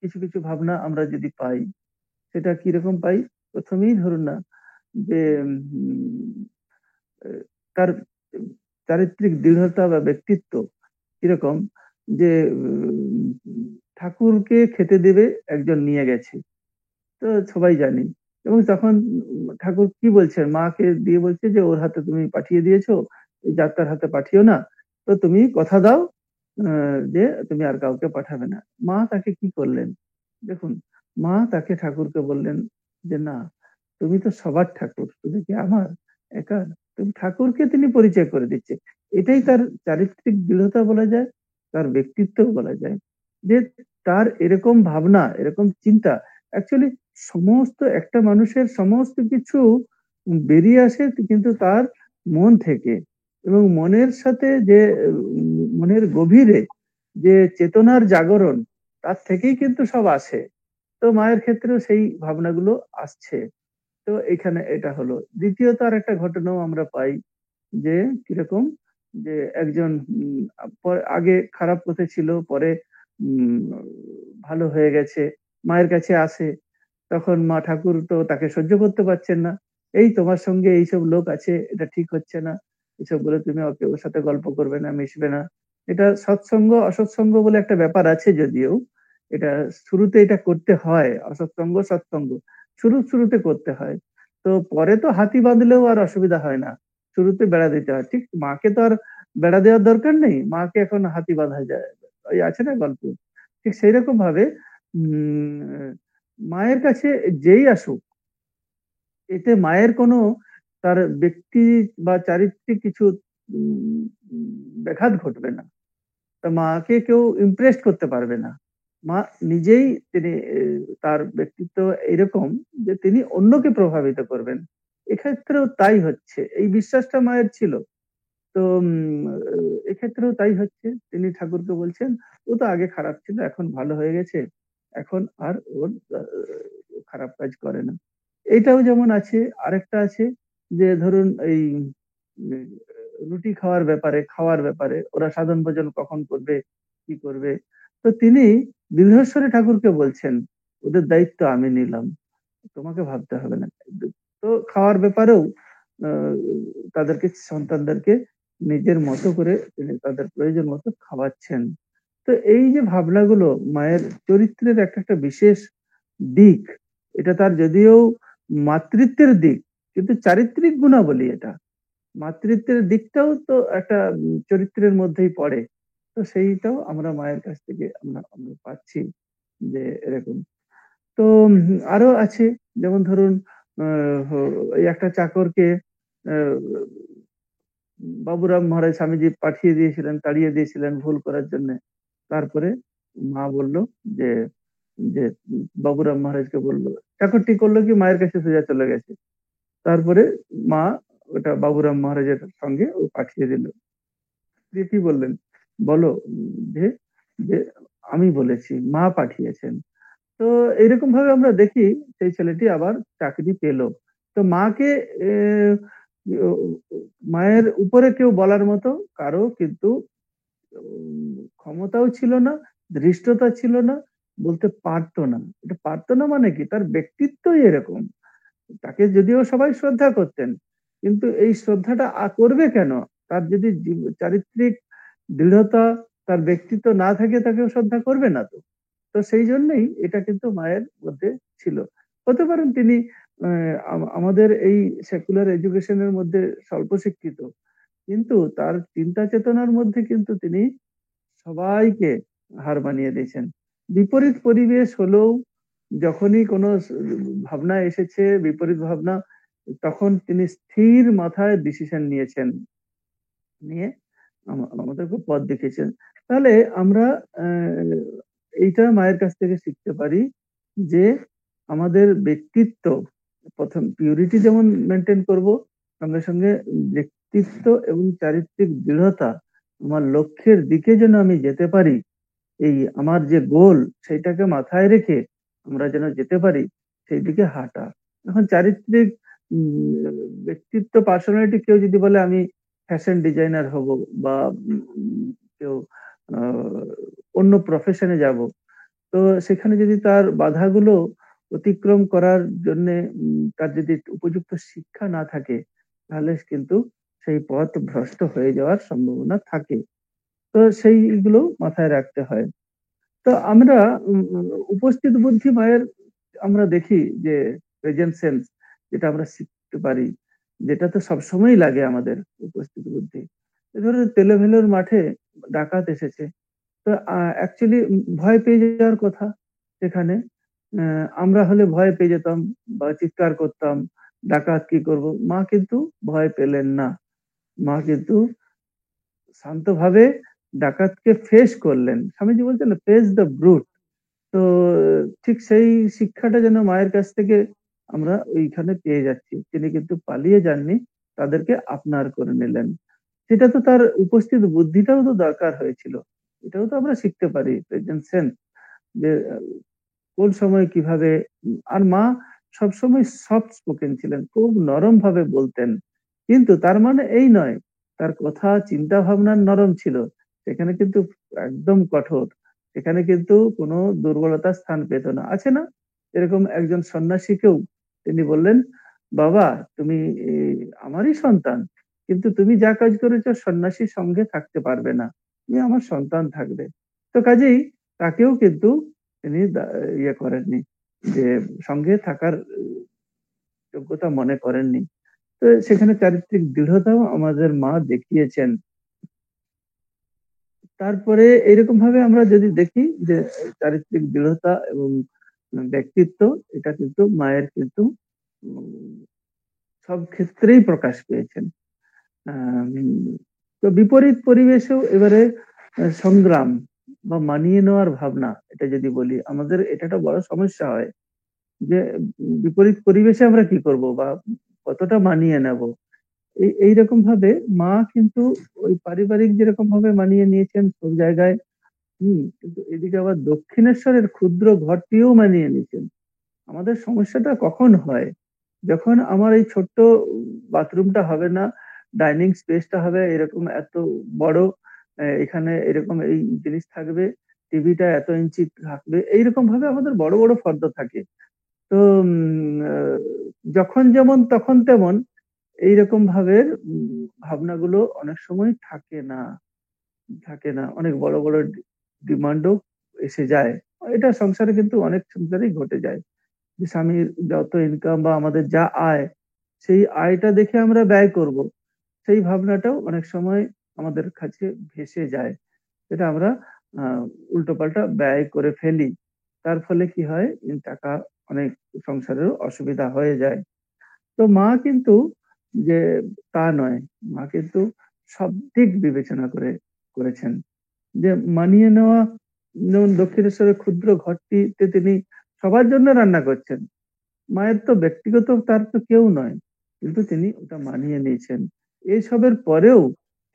কিছু, কিছু ভাবনা আমরা যদি পাই, সেটা কিরকম পাই? ১ম এই ধরুন না যে উম এ তার চারিত্রিক দৃঢ়তা বা ব্যক্তিত্ব কিরকম? যে ঠাকুরকে খেতে দেবে একজন নিয়ে গেছে। তো সবাই জানি। এবং তখন ঠাকুর কি বলছেন? মাকে দিয়ে বলছে যে, "ওর হাতে তুমি পাঠিয়ে দিয়েছো, এই যাত্রার হাতে পাঠিও না। তো তুমি কথা দাও আ যে তুমি আর কাউকে পাঠাবে না।" মা তাকে কি করলেন? দেখুন, মা তাকে ঠাকুরকে বললেন যে, "না, তুমি তো সবার ঠাকুর। তুমি কি আমার একার? তুমি ঠাকুরকে তিনি পরিচয় করে দিচ্ছে। এটাই তার চারিত্রিক দৃঢ়তা বলা যায়, তার ব্যক্তিত্বও বলা যায়। যে তার এরকম ভাবনা, এরকম চিন্তা অ্যাকচুয়ালি সমস্ত একটা মানুষের সমস্ত কিছু বেরিয়ে আসে কিন্তু তার মন থেকে এবং মনের সাথে যে মনের গভীরে যে চেতনার জাগরণ তার থেকেই কিন্তু সব আসে। তো মায়ের ক্ষেত্রেও সেই ভাবনাগুলো আসছে। তো এখানে এটা হলো। দ্বিতীয়ত আরেকটা ঘটনাও আমরা পাই যে কিরকম যে একজন আগে খারাপ পথে ছিল, পরে উম ভালো হয়ে গেছে। মায়ের কাছে আসে। তখন মা ঠাকুর তো তাকে সহ্য করতে পারছেন না। "এই তোমার সঙ্গে এইসব লোক আছে, এটা ঠিক হচ্ছে না। এসব বলে তুমি ওর সাথে গল্প করবে না, মিশবে না।" এটা সৎসঙ্গ, অসৎসঙ্গ বলে একটা ব্যাপার আছে যদিও। এটা শুরুতে এটা করতে হয়। অসৎসঙ্গ, সৎসঙ্গ। শুরুতে করতে হয়। তো পরে তো হাতি বাঁধলেও আর অসুবিধা হয় না। শুরুতে বেড়া দিতে হয়। ঠিক মাকে তো আর বেড়া দেওয়ার দরকার নেই। মাকে এখন হাতি বাঁধা যায়। ওই আছে না গল্প? ঠিক সেইরকম ভাবে উম মায়ের কাছে যেই আসুক, এতে মায়ের কোনো তার ব্যক্তি বা চারিত্রিক কিছু উম ব্যাঘাত ঘটবে না। তা মাকে কেউ ইমপ্রেস করতে পারবে না। মা নিজেই তিনি তার ব্যক্তিত্ব এরকম যে তিনি অন্যকে প্রভাবিত করবেন। এক্ষেত্রেও তাই হচ্ছে। এই বিশ্বাসটা মায়ের ছিল। তো এক্ষেত্রেও তাই হচ্ছে। তিনি ঠাকুরকে বলছেন, "ও তো আগে খারাপ ছিল, এখন ভালো হয়ে গেছে। এখন আর ওর খারাপ কাজ করে না।" এইটাও যেমন আছে, আরেকটা আছে যে ধরুন এই উম রুটি খাওয়ার ব্যাপারে ওরা সাধন ভোজন কখন করবে, কি করবে? তো তিনি দীর্ঘস্বরে ঠাকুরকে বলছেন, "ওদের দায়িত্ব আমি নিলাম। তোমাকে ভাবতে হবে না।" তো খাওয়ার ব্যাপারেও আ সন্তানদেরকে নিজের মতো করে তিনি তাদের প্রয়োজন মতো খাওয়াচ্ছেন। তো এই যে ভাবনাগুলো মায়ের চরিত্রের একটা বিশেষ দিক। এটা তার যদিও মাতৃত্বের দিক, কিন্তু চারিত্রিক গুণাবলী এটা। মাতৃত্বের দিকটাও তো একটা চরিত্রের মধ্যেই পড়ে। তো সেইটাও আমরা মায়ের কাছ থেকে আমরা পাচ্ছি যে এরকম। তো আরো আছে যেমন ধরুন আ হ এই একটা চাকরকে আ বাবুরাম মহারাজ স্বামীজি পাঠিয়ে দিয়েছিলেন, তাড়িয়ে দিয়েছিলেন ভুল করার জন্যে। তারপরে মা বলল যে, যে বাবুরাম মহারাজকে বলল। চাকরটি করল কি মায়ের কাছে সোজা চলে গেছে। তারপরে মা ওটা বাবুরাম মহারাজের সঙ্গে ও পাঠিয়ে দিল। দিয়ে কি বললেন? বলো যে, যে আমি বলেছি, মা পাঠিয়েছেন। তো এরকম ভাবে আমরা দেখি সেই ছেলেটি আবার চাকরি পেল। তো মাকে এ ও মায়ের উপরে কেউ বলার মতো কারো কিন্তু ক্ষমতাও ছিল না, ধৃষ্টতা ছিল না, বলতে পারত না। এটা পারত না মানে কি? তার ব্যক্তিত্বই এরকম। তাকে যদিও সবাই শ্রদ্ধা করতেন, কিন্তু এই শ্রদ্ধাটা করবে কেন? তার যদি চারিত্রিক দৃঢ়তা, তার ব্যক্তিত্ব না থাকে তাকেও শ্রদ্ধা করবে না তো। তো সেই জন্যই এটা কিন্তু মায়ের মধ্যে ছিল। হতে পারেন তিনি আ আমাদের এই সেকুলার এডুকেশন এর মধ্যে স্বল্প শিক্ষিত। কিন্তু তার চিন্তা চেতনার মধ্যে কিন্তু তিনি সবাইকে হার মানিয়ে দিয়েছেন। বিপরীত পরিবেশ হলেও যখনই কোনো ভাবনা এসেছে, বিপরীত ভাবনা, তখন তিনি স্থির মাথায় ডিসিশন নিয়েছেন। নিয়ে আমাদেরকে পথ দেখিয়েছেন। তাহলে আমরা অ্যা এইটা মায়ের কাছ থেকে শিখতে পারি যে আমাদের ব্যক্তিত্ব ১ম পিউরিটি যেমন মেইনটেইন করব, সঙ্গে, সঙ্গে ব্যক্তিত্ব এবং চারিত্রিক দৃঢ়তা, আমার লক্ষ্যের দিকে যেন আমি যেতে পারি, এই আমার যে গোল সেইটাকে মাথায় রেখে আমরা যেন যেতে পারি সেই দিকে হাঁটা। এখন চারিত্রিক উম ব্যক্তিত্ব পার্সোনালিটি কেউ যদি বলে আমি ফ্যাশন ডিজাইনার হব বা কেউ আ অন্য প্রফেশন এ যাব। তো সেখানে যদি তার বাধাগুলো অতিক্রম করার জন্যে তার যদি উপযুক্ত শিক্ষা না থাকে, তাহলে কিন্তু সেই পথ ভ্রষ্ট হয়ে যাওয়ার সম্ভাবনা থাকে। তো সেইগুলো মাথায় রাখতে হয়। তো আমরা উপস্থিত বুদ্ধি মায়ের আমরা দেখি যে প্রেজেন্ট সেন্স যেটা আমরা শিখতে পারি, যেটা তো সবসময়ই লাগে আমাদের উপস্থিত বুদ্ধি। এ ধরুন তেলেভেলোর মাঠে ডাকাত এসেছে। তো অ্যাকচুয়ালি ভয় পেয়ে যাওয়ার কথা সেখানে। আমরা হলে ভয় পেয়ে যেতাম বা চিৎকার করতাম, ডাকাত কি করব? মা কিন্তু ভয় পেলেন না। মা কিন্তু শান্তভাবে ডাকাতকে ফেস করলেন। স্বামীজি বলছেন না, "ফেস দ্য ব্রুট।" তো ঠিক সেই শিক্ষাটা যেন মায়ের কাছ থেকে আমরা ওইখানে পেয়ে যাচ্ছি। তিনি কিন্তু পালিয়ে যাননি, তাদেরকে আপনার করে নিলেন। সেটা তো তার উপস্থিত বুদ্ধিটাও তো দরকার হয়েছিল। এটাও তো আমরা শিখতে পারি প্রেজেন্ট সেন্স যে কোন সময় কিভাবে আর মা সবসময় সফট স্পোকেন ছিলেন। খুব নরম ভাবে বলতেন। কিন্তু তার মানে এই নয়, তার কথা চিন্তা ভাবনা নরম ছিল। সেখানে কিন্তু একদম কঠোর। সেখানে কিন্তু কোনো দুর্বলতার স্থান পেত না। আছে না? এরকম একজন সন্ন্যাসীকেও তিনি বললেন, "বাবা তুমি ই আমারই সন্তান। কিন্তু তুমি যা কাজ করেছ সন্ন্যাসীর সঙ্গে থাকতে পারবে না। তুমি আমার সন্তান থাকবে।" তো কাজেই তাকেও কিন্তু তিনি ইয়ে করেননি যে সঙ্গে থাকার যোগ্যতা মনে করেননি। তো সেখানে চারিত্রিক দৃঢ়তাও আমাদের মা দেখিয়েছেন। তারপরে এরকম ভাবে আমরা যদি দেখি যে চারিত্রিক দৃঢ়তা এবং ব্যক্তিত্ব এটা কিন্তু মায়ের কিন্তু উম সব ক্ষেত্রেই প্রকাশ পেয়েছেন। আম তো বিপরীত পরিবেশেও এবারে সংগ্রাম বা মানিয়ে নেওয়ার ভাবনা এটা যদি বলি, আমাদের এটা একটা বড় সমস্যা হয়। যে বিপরীত পরিবেশে আমরা কি করব বা কতটা মানিয়ে নেব। এইরকম ভাবে মা কিন্তু ওই পারিবারিক যেরকম ভাবে মানিয়ে নিয়েছেন সব জায়গায়, কিন্তু এদিকে আবার দক্ষিণেশ্বরের ক্ষুদ্র ঘরটিও মানিয়ে নিয়েছেন। আমাদের সমস্যাটা কখন হয়? যখন আমার এই ছোট্ট বাথরুমটা হবে না, ডাইনিং স্পেসটা হবে এরকম এত বড়, এখানে এরকম এই জিনিস থাকবে, টিভিটা এত ইঞ্চি থাকবে। এইরকম ভাবে আমাদের বড়, বড় ফর্দ থাকে। তো যখন যেমন তখন তেমন এইরকম ভাবের ভাবনাগুলো অনেক সময় থাকে না। অনেক বড়, বড় ডিমান্ডও এসে যায়। এটা সংসারে কিন্তু অনেক সংসারেই ঘটে যায়। যে স্বামীর যত ইনকাম বা আমাদের যা আয়, সেই আয়টা দেখে আমরা ব্যয় করব। সেই ভাবনাটাও অনেক সময় আমাদের কাছে ভেসে যায়। এটা আমরা আ উল্টোপাল্টা ব্যয় করে ফেলি। তার ফলে কি হয়? টাকা অনেক সংসারেরও অসুবিধা হয়ে যায়। তো মা কিন্তু যে তা নয়। মা কিন্তু সব দিক বিবেচনা করেছেন। যে মানিয়ে নেওয়া, যেমন দক্ষিণেশ্বরের ক্ষুদ্র ঘরটিতে তিনি সবার জন্য রান্না করছেন। মায়ের তো ব্যক্তিগত তার তো কেউ নয়। কিন্তু তিনি ওটা মানিয়ে নিয়েছেন। এসবের পরেও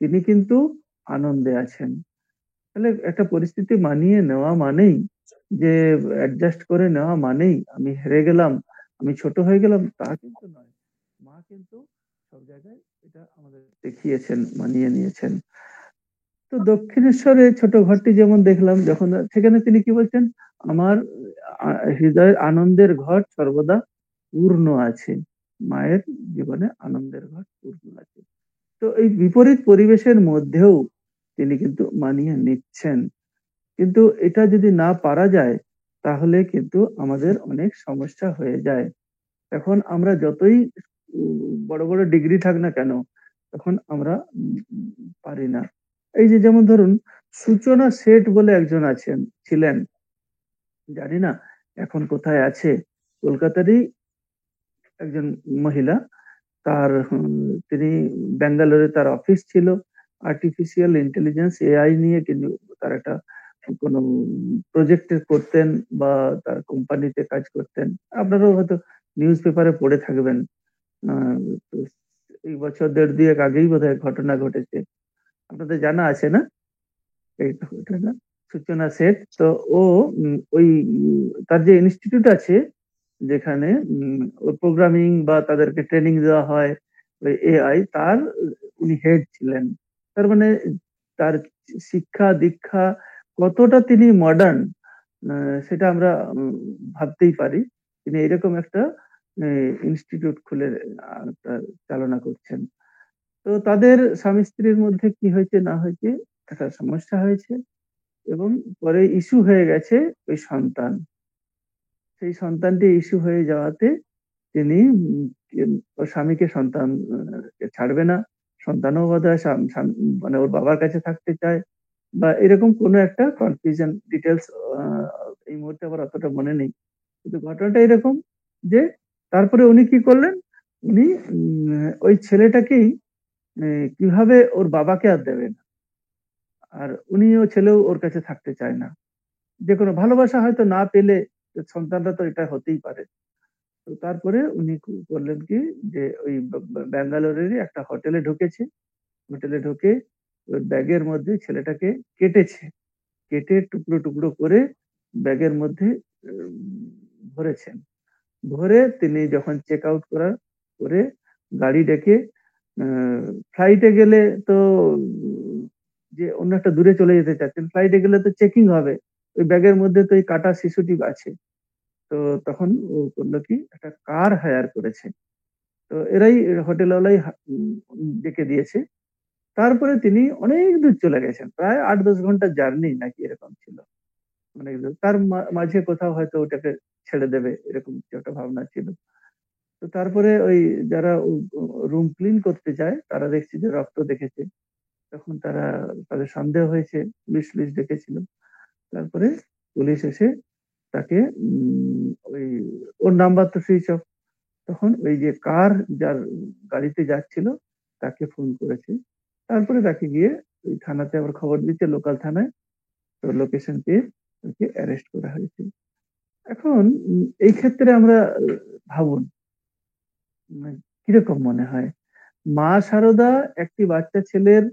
তিনি কিন্তু আনন্দে আছেন। তাহলে একটা পরিস্থিতি মানিয়ে নেওয়া মানেই যে অ্যাডজাস্ট করে নেওয়া মানেই আমি হেরে গেলাম, আমি ছোট হয়ে গেলাম তা কিন্তু নয়। মা কিন্তু সব জায়গায় এটা আমাদের দেখিয়েছেন, মানিয়ে নিয়েছেন। তো দক্ষিণেশ্বরে ছোট ঘরটি যেমন দেখলাম যখন সেখানে তিনি কি বলছেন? আমার আ হৃদয়ের আনন্দের ঘর সর্বদা পূর্ণ আছে। মায়ের জীবনে আনন্দের ঘর পূর্ণ আছে। তো এই বিপরীত পরিবেশের মধ্যেও তিনি কিন্তু মানিয়ে নিচ্ছেন। কিন্তু এটা যদি না পারা যায়, তাহলে কিন্তু আমাদের অনেক সমস্যা হয়ে যায়। এখন আমরা যতই বড়, বড় ডিগ্রি থাক না কেন, তখন আমরা পারি না। এই যে যেমন ধরুন সূচনা শেঠ বলে একজন ছিলেন। জানি না এখন কোথায় আছে। কলকাতারই একজন মহিলা। তার তিনি ব্যাঙ্গালোরে তার অফিস ছিল। আর্টিফিশিয়াল ইন্টেলিজেন্স এআই নিয়ে কিন্তু তার একটা কোন প্রজেক্ট করতেন বা তার কোম্পানিতে কাজ করতেন। আপনারাও হয়তো নিউজ পেপারে পড়ে থাকবেন। আ তো এই বছর ১.৫-২ আগেই বোধহয় ঘটনা ঘটেছে। আপনাদের জানা আছে না? এই ঘটনা? সূচনা সেট। তো ও ওই তার যে ইনস্টিটিউট আছে যেখানে প্রোগ্রামিং বা তাদেরকে ট্রেনিং দেওয়া হয় ওই এআই তার উনি হেড ছিলেন। তার মানে তার শিক্ষা-দীক্ষা কতটা তিনি মডার্ন আ সেটা আমরা ভাবতেই পারি। তিনি এরকম একটা এ ইনস্টিটিউট খুলে তার চালনা করছেন। তো তাদের স্বামী-স্ত্রীর মধ্যে কি হয়েছে না হয়েছে একটা সমস্যা হয়েছে এবং পরে ইস্যু হয়ে গেছে ওই সন্তান। সেই সন্তানটি ইস্যু হয়ে যাওয়াতে তিনি ওর স্বামীকে সন্তান ছাড়বে না। সন্তানও বোধহয় মানে ওর বাবার কাছে থাকতে চায় বা এরকম কোনো একটা কনফিউশন ডিটেইলস আ এই মুহূর্তে আমার অতটা মনে নেই। কিন্তু ঘটনাটা এরকম যে তারপরে উনি কি করলেন? উনি ওই ছেলেটাকেই এ কিভাবে ওর বাবাকে আর দেবে না। আর উনিও ছেলেও ওর কাছে থাকতে চায় না। যেকোনো ভালোবাসা হয়তো না পেলে সন্তানরা তো এটা হতেই পারে। তো তারপরে উনি করলেন কি যে ওই ব্যাঙ্গালোরেরই একটা হোটেলে ঢুকেছে। হোটেলে ঢুকে ওই ব্যাগের মধ্যে ছেলেটাকে কেটেছে। কেটে টুকরো, টুকরো করে ব্যাগের মধ্যে উম ভরেছেন। ভরে তিনি যখন চেক আউট করে গাড়ি ডেকে আ ফ্লাইটে গেলে তো যে অন্য একটা দূরে চলে যেতে চাচ্ছেন, ফ্লাইটে গেলে তো চেকিং হবে। ওই ব্যাগের মধ্যে তো এই কাটা শিশুটি আছে। তো তখন ও করল কি একটা কার হায়ার করেছে। তো এরাই হোটেলওয়ালাই ডেকে দিয়েছে। তারপরে তিনি অনেক দূর চলে গেছেন। প্রায় ৮-১০ ঘন্টার জার্নি নাকি এরকম ছিল। অনেক দূর। তার মাঝে কোথাও হয়তো ওটাকে ছেড়ে দেবে এরকম কিছু একটা ভাবনা ছিল। তো তারপরে ওই যারা রুম ক্লিন করতে যায় তারা দেখছে যে রক্ত দেখেছে। তখন তাদের সন্দেহ হয়েছে। পুলিশ ডেকেছিল। তারপরে পুলিশ এসে তাকে ওই ওর নাম্বার তো সুইচ অফ। তখন ওই যে যার গাড়িতে যাচ্ছিল তাকে ফোন করেছে। তারপরে তাকে গিয়ে ওই থানাতে আবার খবর দিচ্ছে লোকাল থানায়। তো লোকেশন পেয়ে তাকে অ্যারেস্ট করা হয়েছে। এখন এই ক্ষেত্রে আমরা ভাবুন কিরকম মনে হয়? মা শারদা একটি বাচ্চা ছেলের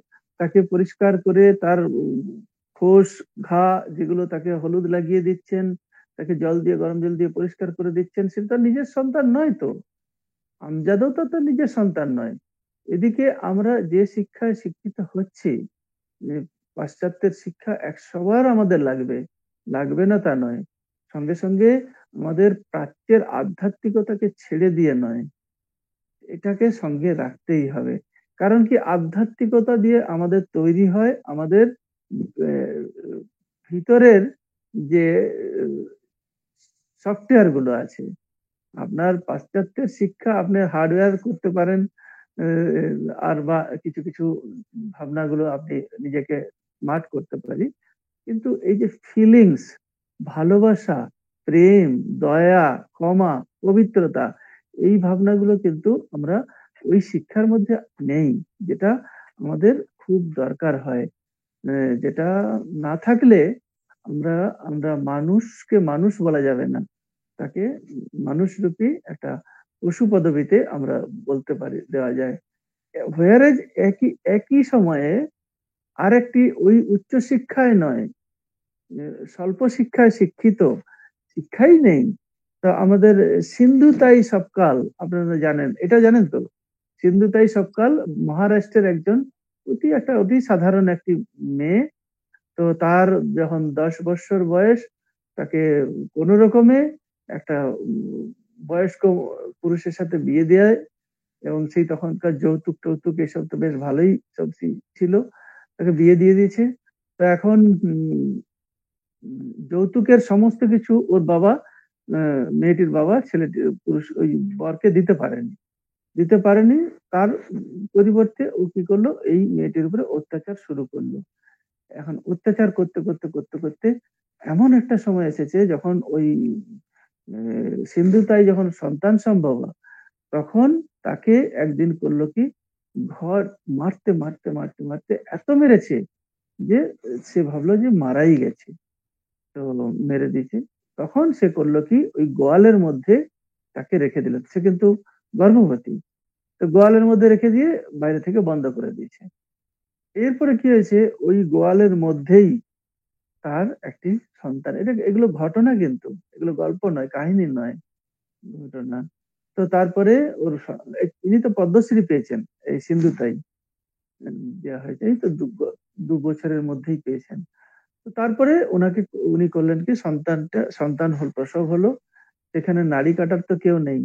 তাকে পরিষ্কার করে তার ফোস, ঘা যেগুলো তাকে হলুদ লাগিয়ে দিচ্ছেন, তাকে জল দিয়ে গরম জল দিয়ে পরিষ্কার করে দিচ্ছেন, সেটা তার নিজের সন্তান নয় তো। আমজাদও তো তার নিজের সন্তান নয়। এদিকে আমরা যে শিক্ষায় শিক্ষিত হচ্ছি, যে পাশ্চাত্যের শিক্ষা ১০০ বার আমাদের লাগবে। লাগবে না তা নয়। সঙ্গে, সঙ্গে আমাদের প্রাচ্যের আধ্যাত্মিকতাকে ছেড়ে দিয়ে নয়। এটাকে সঙ্গে রাখতেই হবে। কারণ কি আধ্যাত্মিকতা দিয়ে আমাদের তৈরি হয় আমাদের এ ভিতরের যে সফটওয়্যার গুলো আছে। আপনার পাশ্চাত্যের শিক্ষা আপনি হার্ডওয়্যার করতে পারেন। এ আর বা কিছু ভাবনাগুলো আপনি নিজেকে স্মার্ট করতে পারি। কিন্তু এই যে ফিলিংস, ভালোবাসা, প্রেম, দয়া, ক্ষমা, পবিত্রতা এই ভাবনাগুলো কিন্তু আমরা ওই শিক্ষার মধ্যে নেই। যেটা আমাদের খুব দরকার হয়। এ যেটা না থাকলে আমরা আমরা মানুষকে মানুষ বলা যাবে না। তাকে মানুষরূপী একটা পশু পদবীতে আমরা বলতে পারি দেওয়া যায়। whereas একই সময়ে আরেকটি ওই উচ্চশিক্ষায় নয়, এ স্বল্প শিক্ষায় শিক্ষিত, শিক্ষাই নেই। তো আমাদের সিন্ধু তাই সপকাল আপনারা জানেন। এটা জানেন তো? সিন্ধু তাই সপকাল মহারাষ্ট্রের একজন অতি সাধারণ একটি মেয়ে। তো তার যখন ১০ বৎসর বয়স তাকে কোন রকমে একটা বয়স্ক পুরুষের সাথে বিয়ে দেয় এবং সেই তখনকার যৌতুক-টৌতুক এসব তো বেশ ভালোই সব ছিল। তাকে বিয়ে দিয়ে দিয়েছে। তো এখন যৌতুকের সমস্ত কিছু ওর বাবা আ মেয়েটির বাবা ওই বরকে দিতে পারেনি। দিতে পারেনি। তার পরিবর্তে ও কি করলো? এই মেয়েটির উপরে অত্যাচার শুরু করলো। এখন অত্যাচার করতে এমন একটা সময় এসেছে যখন ওই এ সিন্ধু তাই যখন সন্তান সম্ভবা, তখন তাকে একদিন করলো কি ঘর মারতে এত মেরেছে যে সে ভাবলো যে মারাই গেছে। তো মেরে দিয়েছে। তখন সে করলো কি ওই গোয়ালের মধ্যে তাকে রেখে দিল। সে কিন্তু গর্ভবতী। তো গোয়ালের মধ্যে রেখে দিয়ে বাইরে থেকে বন্ধ করে দিয়েছে। এরপরে কি হয়েছে ওই গোয়ালের মধ্যেই তার একটি সন্তান। এগুলো ঘটনা কিন্তু। এগুলো গল্প নয়, কাহিনী নয়, ঘটনা। তো তারপরে ওর ইনি তো পদ্মশ্রী পেয়েছেন এই সিন্ধু তাই। দেয়া হয়েছে। এই তো ২ বছরের মধ্যেই পেয়েছেন। তো তারপরে উনি করলেন কি সন্তান প্রসব হলো। সেখানে নাড়ি কাটার তো কেউ নেই।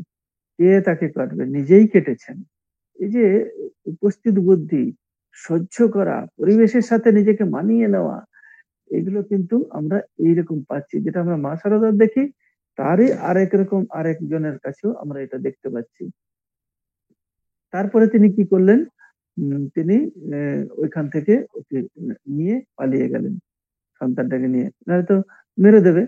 কে তাকে কাটবে? নিজেই কেটেছেন। এই যে উপস্থিত বুদ্ধি, সহ্য করা, পরিবেশের সাথে নিজেকে মানিয়ে নেওয়া, এগুলো কিন্তু আমরা এইরকম পাচ্ছি। যেটা আমরা মা শারদার দেখি, তারই আরেক রকম আরেকজনের কাছেও আমরা এটা দেখতে পাচ্ছি। তারপরে তিনি কি করলেন? তিনি অ্যা ওইখান থেকে ওকে নিয়ে পালিয়ে গেলেন। সন্তানটাকে নিয়ে। নয়তো মেরে দেবে।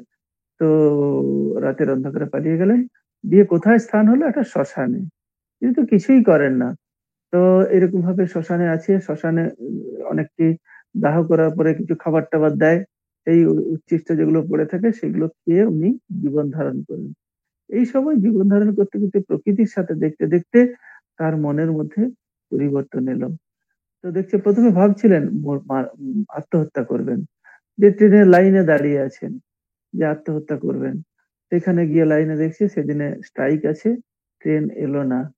তো রাতের অন্ধকারে পালিয়ে গেলেন। দিয়ে কোথায় স্থান হলো? একটা শ্মশানে। তিনি তো কিছুই করেন না। তো এরকমভাবে শ্মশানে আছে। শ্মশানে অনেককে দাহ করার পরে কিছু খাবার-টাবার দেয়। এই উচ্ছিষ্ট যেগুলো পড়ে থাকে সেগুলো খেয়ে উনি জীবন ধারণ করেন। এই সময় জীবন ধারণ করতে, করতে প্রকৃতির সাথে দেখতে, দেখতে তার মনের মধ্যে পরিবর্তন এলো। তো দেখছে ১ম এ ভাবছিলেন আত্মহত্যা করবেন। যে ট্রেনের লাইনে দাঁড়িয়ে আছেন, যে আত্মহত্যা করবেন। সেখানে গিয়ে লাইনে দেখছে সেদিনে স্ট্রাইক আছে, ট্রেন এলো না।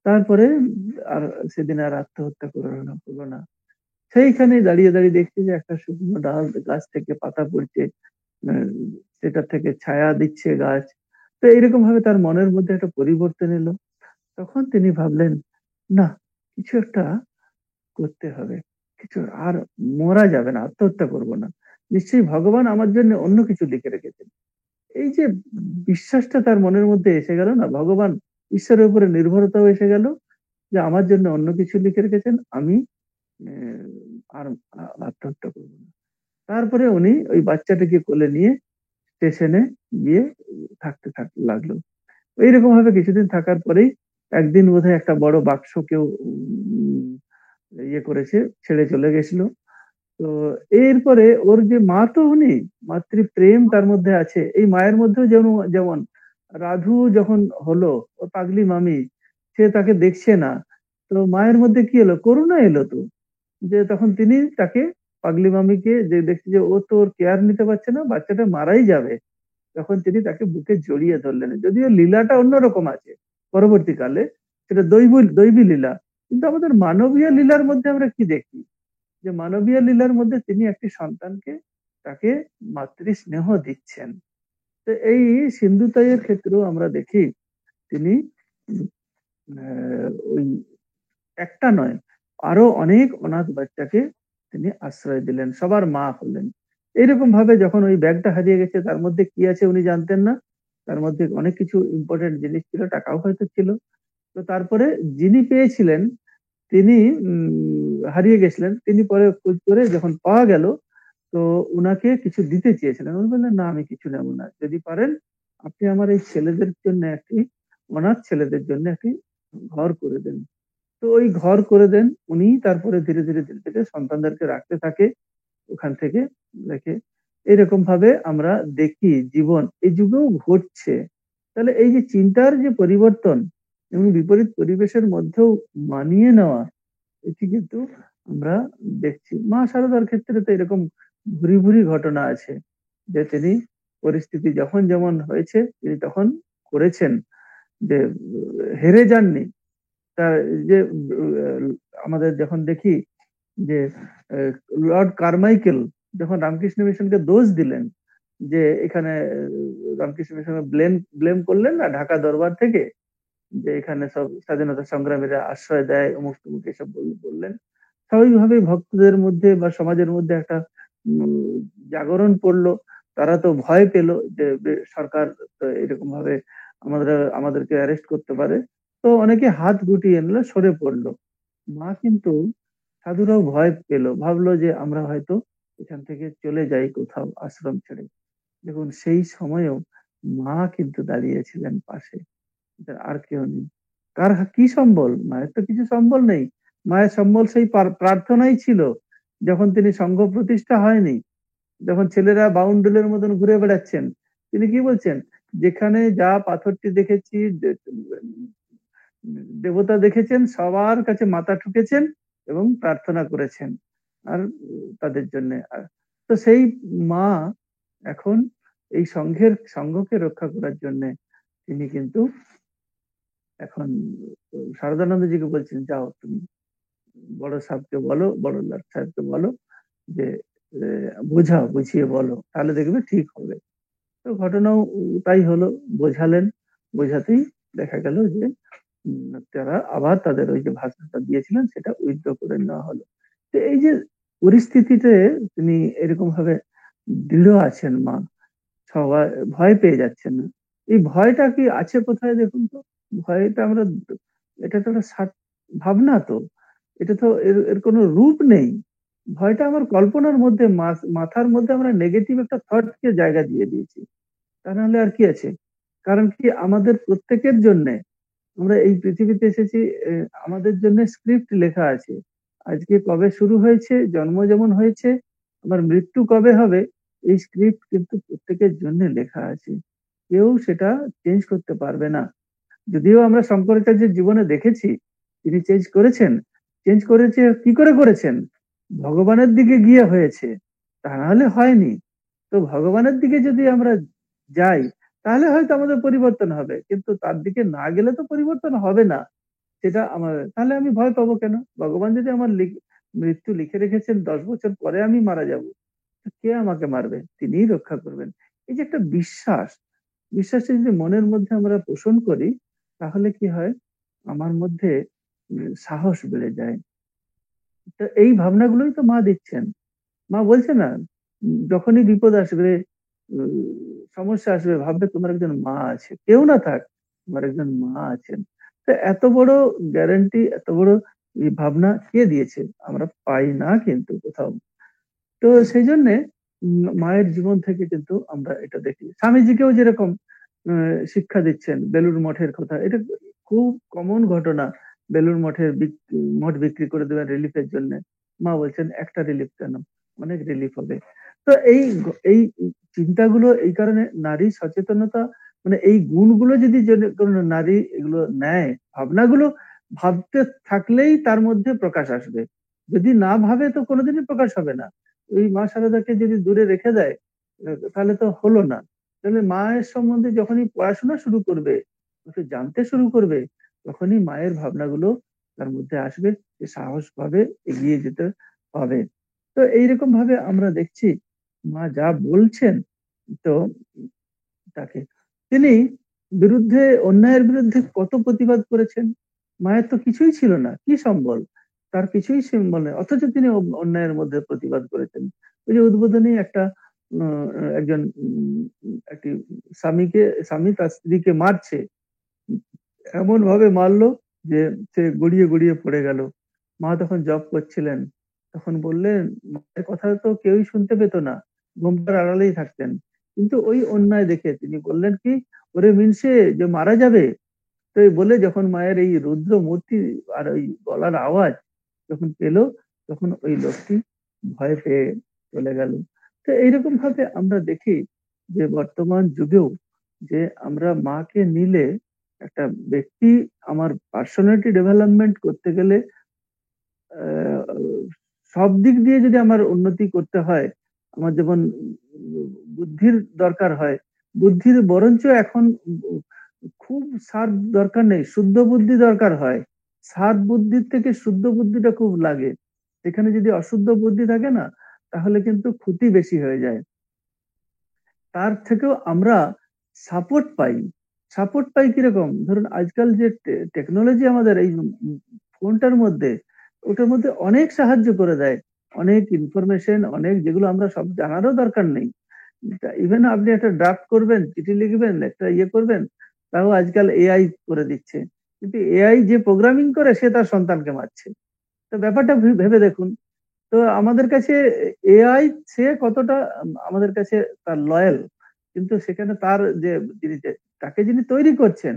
তারপরে আর সেদিন আর আত্মহত্যা হলো না। সেইখানেই দাঁড়িয়ে, দাঁড়িয়ে দেখছি যে একটা শুকনো ডাল গাছ থেকে পাতা পড়ছে। আ সেটা থেকে ছায়া দিচ্ছে গাছ। তো এইরকম ভাবে তার মনের মধ্যে একটা পরিবর্তন এলো। তখন তিনি ভাবলেন, "না, কিছু একটা করতে হবে। কিছু আর মরা যাবে না, আত্মহত্যা করব না। নিশ্চয়ই ভগবান আমার জন্য অন্য কিছু লিখে রেখেছেন।" এই যে বিশ্বাসটা তার মনের মধ্যে এসে গেল না, ভগবান, ঈশ্বরের উপরে নির্ভরতাও এসে গেল যে আমার জন্য অন্য কিছু লিখে রেখেছেন। আমি অ্যা আর আত্মহত্যা করব না। তারপরে উনি ওই বাচ্চাটাকে কোলে নিয়ে স্টেশনে গিয়ে লাগলো। এইরকম ভাবে কিছুদিন থাকার পরেই একদিন বোধহয় একটা বড় বাক্স কেউ ইয়ে করেছে, ছেড়ে চলে গেছিল। তো এরপরে ওর যে মা তো উনি, মাতৃপ্রেম তার মধ্যে আছে। এই মায়ের মধ্যেও যেমন রাধু যখন হলো, ও পাগলি মামি, সে তাকে দেখছে না। তো মায়ের মধ্যে কি এলো? করুণা এলো তো। যে তখন তিনি তাকে, পাগলি মামিকে যে দেখছে যে ও তো ওর কেয়ার নিতে পারছে না, বাচ্চাটা মারাই যাবে। তখন তিনি তাকে বুকে জড়িয়ে ধরলেন। যদিও লীলাটা অন্যরকম আছে পরবর্তীকালে, সেটা দৈবী লীলা। কিন্তু আমাদের মানবীয় লীলার মধ্যে আমরা কি দেখি? যে মানবীয় লীলার মধ্যে তিনি একটি সন্তানকে, তাকে মাতৃস্নেহ দিচ্ছেন। তো এই সিন্ধুতাইয়ের ক্ষেত্রেও আমরা দেখি তিনি ওই একটা নয়, আরো অনেক অনাথ বাচ্চাকে তিনি আশ্রয় দিলেন। সবার মা হলেন। এইরকম ভাবে যখন ওই ব্যাগটা হারিয়ে গেছে, তার মধ্যে কি আছে উনি জানতেন না। তার মধ্যে অনেক কিছু ইম্পোর্টেন্ট জিনিস ছিল, টাকাও হয়তো ছিল। তো তারপরে যিনি পেয়েছিলেন তিনি হারিয়ে গেছিলেন। তিনি পরে খোঁজ করে যখন পাওয়া গেল, তো উনাকে কিছু দিতে চেয়েছিলেন। উনি বললেন, "না, আমি কিছু নেব না। যদি পারেন আপনি আমার এই ছেলেদের জন্য একটি, অনাথ ছেলেদের জন্য একটি ঘর করে দেন।" তো ওই ঘর করে দেন। উনিই তারপরে ধীরে, ধীরে, ধীরে, ধীরে সন্তানদেরকে রাখতে থাকে ওখান থেকে রেখে। এরকম ভাবে আমরা দেখি জীবন এই যুগেও ঘটছে। তাহলে এই যে চিন্তার যে পরিবর্তন এবং বিপরীত পরিবেশের মধ্যেও মানিয়ে নেওয়া, এটি কিন্তু আমরা দেখছি। মা শারদার ক্ষেত্রে তো এরকম ভুরি, ভুরি ঘটনা আছে যে তিনি পরিস্থিতি যখন যেমন হয়েছে তিনি তখন করেছেন, যে হেরে যাননি। তার যে আমাদের যখন দেখি যে লর্ড কারমাইকেল যখন রামকৃষ্ণ মিশনকে দোষ দিলেন যে এখানে রামকৃষ্ণ মিশনকে ব্লেম করলেন না ঢাকা দরবার থেকে, যে এখানে সব স্বাধীনতা সংগ্রামীরা আশ্রয় দেয়, অমুক তমুক এসব বললেন। স্বাভাবিকভাবেই ভক্তদের মধ্যে বা সমাজের মধ্যে একটা জাগরণ পড়লো। তারা তো ভয় পেল যে সরকার তো এরকম ভাবে আমাদেরকে অ্যারেস্ট করতে পারে। তো অনেকে হাত গুটিয়ে নিল, সরে পড়লো। মা কিন্তু, সাধুরাও ভয় পেল। ভাবলো যে আমরা হয়তো এখান থেকে চলে যাই কোথাও আশ্রম ছেড়ে। দেখুন সেই সময়েও মা কিন্তু দাঁড়িয়েছিলেন পাশে। আর কেউ নেই। কি সম্বল? মায়ের তো কিছু সম্বল নেই। মায়ের সম্বল সেই প্রার্থনাই ছিল। যখন তিনি সংঘ প্রতিষ্ঠা হয়নি, যখন ছেলেরা বাউন্ডুলের মতন ঘুরে বেড়াচ্ছেন, তিনি কি বলছেন? যেখানে যা পাথরটি দেখেছি, দেবতা দেখেছেন, সবার কাছে মাথা ঠুকেছেন এবং প্রার্থনা করেছেন। আর তাদের জন্য। তো সেই মা এখন এই সংঘকে রক্ষা করার জন্য তিনি কিন্তু এখন শারদানন্দজিকে বলছেন, "যাও তুমি বড় সাহেবকে বলো, বড় লাট সাহেবকে বলো যে বোঝাও, বুঝিয়ে বলো। তাহলে দেখবে ঠিক হবে।" তো ঘটনাও তাই হলো। বোঝালেন। বোঝাতেই দেখা গেল যে তারা আবার তাদের ওই যে ভাষণটা দিয়েছিলেন সেটা উইথড্র করে নেওয়া হলো। তো এই যে পরিস্থিতিতে তিনি এরকম ভাবে দৃঢ় আছেন মা। সবাই ভয় পেয়ে যাচ্ছেন না। এই ভয়টা কি আছে কোথায় দেখুন তো? ভয়টা আমরা, এটা তো একটা ভাবনা তো। এটা তো এর কোনো রূপ নেই। ভয়টা আমার কল্পনার মধ্যে, মাথার মধ্যে আমরা নেগেটিভ একটা থট কে জায়গা দিয়ে দিয়েছি। তা নাহলে আর কি আছে? কারণ কি আমাদের প্রত্যেকের জন্যে আমরা এই পৃথিবীতে এসেছি, আমাদের জন্য স্ক্রিপ্ট লেখা আছে। আজকে কবে শুরু হয়েছে, জন্ম যেমন হয়েছে, আমার মৃত্যু কবে হবে, এই স্ক্রিপ্ট কিন্তু প্রত্যেকের জন্য লেখা আছে। কেউ সেটা চেঞ্জ করতে পারবে না। যদিও আমরা শঙ্করাচার্যের জীবনে দেখেছি তিনি চেঞ্জ করেছেন। চেঞ্জ করেছে কি করে করেছেন? ভগবানের দিকে গিয়ে হয়েছে। তা নাহলে হয়নি। তো ভগবানের দিকে যদি আমরা যাই তাহলে হয়তো আমাদের পরিবর্তন হবে। কিন্তু তার দিকে না গেলে তো পরিবর্তন হবে না। সেটা আমার তাহলে আমি ভয় পাবো কেন? ভগবান যদি আমার মৃত্যু লিখে রেখেছেন ১০ বছর পরে আমি মারা যাব। তো কে আমাকে মারবে? তিনিই রক্ষা করবেন। এই যে একটা বিশ্বাস, বিশ্বাসটা যদি মনের মধ্যে আমরা পোষণ করি তাহলে কি হয়? আমার মধ্যে সাহস বেড়ে যায়। তো এই ভাবনাগুলোই তো মা দিচ্ছেন। মা বলছে না, যখনই বিপদ আসবে, উম, সমস্যা আসবে, ভাববে তোমার একজন মা আছে, কেউ না থাক তোমার একজন মা আছেন। তো এত বড় গ্যারান্টি, এত বড় এই ভাবনা কে দিয়েছে? আমরা পাই না কিন্তু কোথাও। তো সেই জন্যে মায়ের জীবন থেকে কিন্তু আমরা এটা দেখি। স্বামীজিকেও যেরকম শিক্ষা দিচ্ছেন বেলুড় মঠের কথা, এটা খুব কমন ঘটনা। বেলুড় মঠের মঠ বিক্রি করে দেবেন রিলিফের জন্য। মা বলছেন একটা রিলিফ কেন, অনেক রিলিফ হবে। তো এই চিন্তাগুলো এই কারণে নারী সচেতনতা, মানে এই গুণগুলো যদি কোনো নারী এগুলো নেয়, ভাবনাগুলো ভাবতে থাকলেই তার মধ্যে প্রকাশ আসবে। যদি না ভাবে তো কোনোদিনই প্রকাশ হবে না। ওই মা শারদাকে যদি দূরে রেখে দেয় তাহলে তো হলো না। তাহলে মায়ের সম্বন্ধে যখনই পড়াশোনা শুরু করবে, একটু জানতে শুরু করবে, তখনই মায়ের ভাবনাগুলো তার মধ্যে আসবে, সে সাহস পাবে, এগিয়ে যেতে পাবে। তো এইরকম ভাবে আমরা দেখছি মা যা বলছেন, তো তাকে তিনি বিরুদ্ধে, অন্যায়ের বিরুদ্ধে কত প্রতিবাদ করেছেন। মায়ের তো কিছুই ছিল না, কি সম্বল? তার কিছুই সম্বল নেই, অথচ তিনি অন্যায়ের মধ্যে প্রতিবাদ করেছেন। ওই যে উদ্বোধনী একটা একজন একটি স্বামী তার স্ত্রীকে মারছে, এমন ভাবে মারলো যে সে গড়িয়ে গড়িয়ে পড়ে গেল। মা তখন জব করছিলেন। তখন বললেন, মায়ের কথা তো কেউই শুনতে পেত না, ঘুমটার আড়ালেই থাকতেন। কিন্তু ওই অন্যায় দেখে তিনি বললেন কি, ওরে মিনসে, যে মারা যাবে। তো এই বলে যখন মায়ের এই রুদ্র মূর্তি আর ওই গলার আওয়াজ যখন পেল, তখন ওই লোকটি ভয় পেয়ে চলে গেল। তো এইরকম ভাবে আমরা দেখি যে বর্তমান যুগেও যে আমরা মাকে নিলে একটা ব্যক্তি আমার পার্সোনালিটি ডেভেলপমেন্ট করতে গেলে আহ, সব দিক দিয়ে যদি আমার উন্নতি করতে হয়, আমার যেমন বুদ্ধির দরকার হয়, বুদ্ধির বরঞ্চ এখন খুব সার দরকার নেই, শুদ্ধ বুদ্ধি দরকার হয়। সার বুদ্ধির থেকে শুদ্ধ বুদ্ধিটা খুব লাগে। এখানে যদি অশুদ্ধ বুদ্ধি থাকে না, তাহলে কিন্তু ক্ষতি বেশি হয়ে যায়। তার থেকেও আমরা সাপোর্ট পাই। সাপোর্ট পাই কিরকম? ধরুন আজকাল যে টেকনোলজি আমাদের এই ফোনটার মধ্যে, ওটার মধ্যে অনেক সাহায্য করে দেয়। অনেক ইনফরমেশন, অনেক যেগুলো আমরা সব জানারও দরকার নেই। ইভেন আপনি একটা ড্রাফট করবেন, চিঠি লিখবেন, একটা ইয়ে করবেন, তাও আজকাল এআই করে দিচ্ছে। কিন্তু এআই যে প্রোগ্রামিং করে সে তার সন্তানকে মারছে। তো ব্যাপারটা ভেবে দেখুন। তো আমাদের কাছে এআই সে কতটা আমাদের কাছে তার লয়াল, কিন্তু সেখানে তার যে যিনি তাকে যিনি তৈরি করছেন,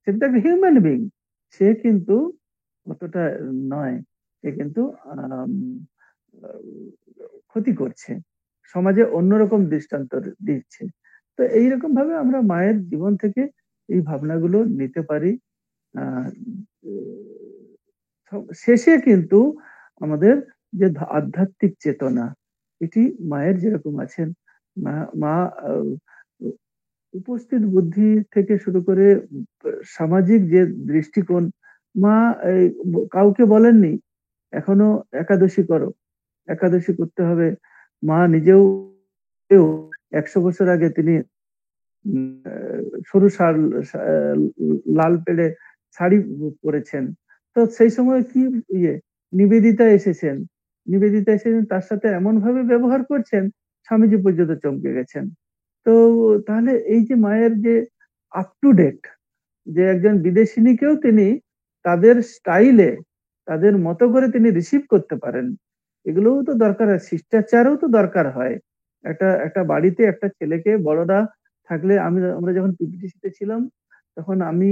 সে তো একটা হিউম্যান বিং, সে কিন্তু অতটা নয়। সে কিন্তু আম, আহ, ক্ষতি করছে, সমাজে অন্যরকম দৃষ্টান্ত দিচ্ছে। তো এইরকম ভাবে আমরা মায়ের জীবন থেকে এই ভাবনাগুলো নিতে পারি। আহ শেষে কিন্তু আমাদের যে আধ্যাত্মিক চেতনা, এটি মায়ের যেরকম আছেন, মা মা আহ, উপস্থিত বুদ্ধি থেকে শুরু করে সামাজিক যে দৃষ্টিকোণ, মা এই কাউকে বলেননি এখনো একাদশী করো, একাদশী করতে হবে। মা নিজেও 100 বছর আগে তিনি সরু লাল পেড়ে শাড়ি পরেছেন। তো সেই সময় কি ইয়ে নিবেদিতা এসেছেন, নিবেদিতা এসেছেন তার সাথে এমন ভাবে ব্যবহার করছেন, স্বামীজি পর্যন্ত চমকে গেছেন। তো তাহলে এই যে মায়ের যে আপ টু ডেট, যে একজন বিদেশিনীকেও তিনি তাদের স্টাইলে, তাদের মতো করে তিনি রিসিভ করতে পারেন, এগুলোও তো দরকার হয়, শিষ্টাচারও তো দরকার হয়। একটা একটা বাড়িতে একটা ছেলেকে বড়রা থাকলে আমরা যখন পিপিটিসি তে ছিলাম, তখন আমি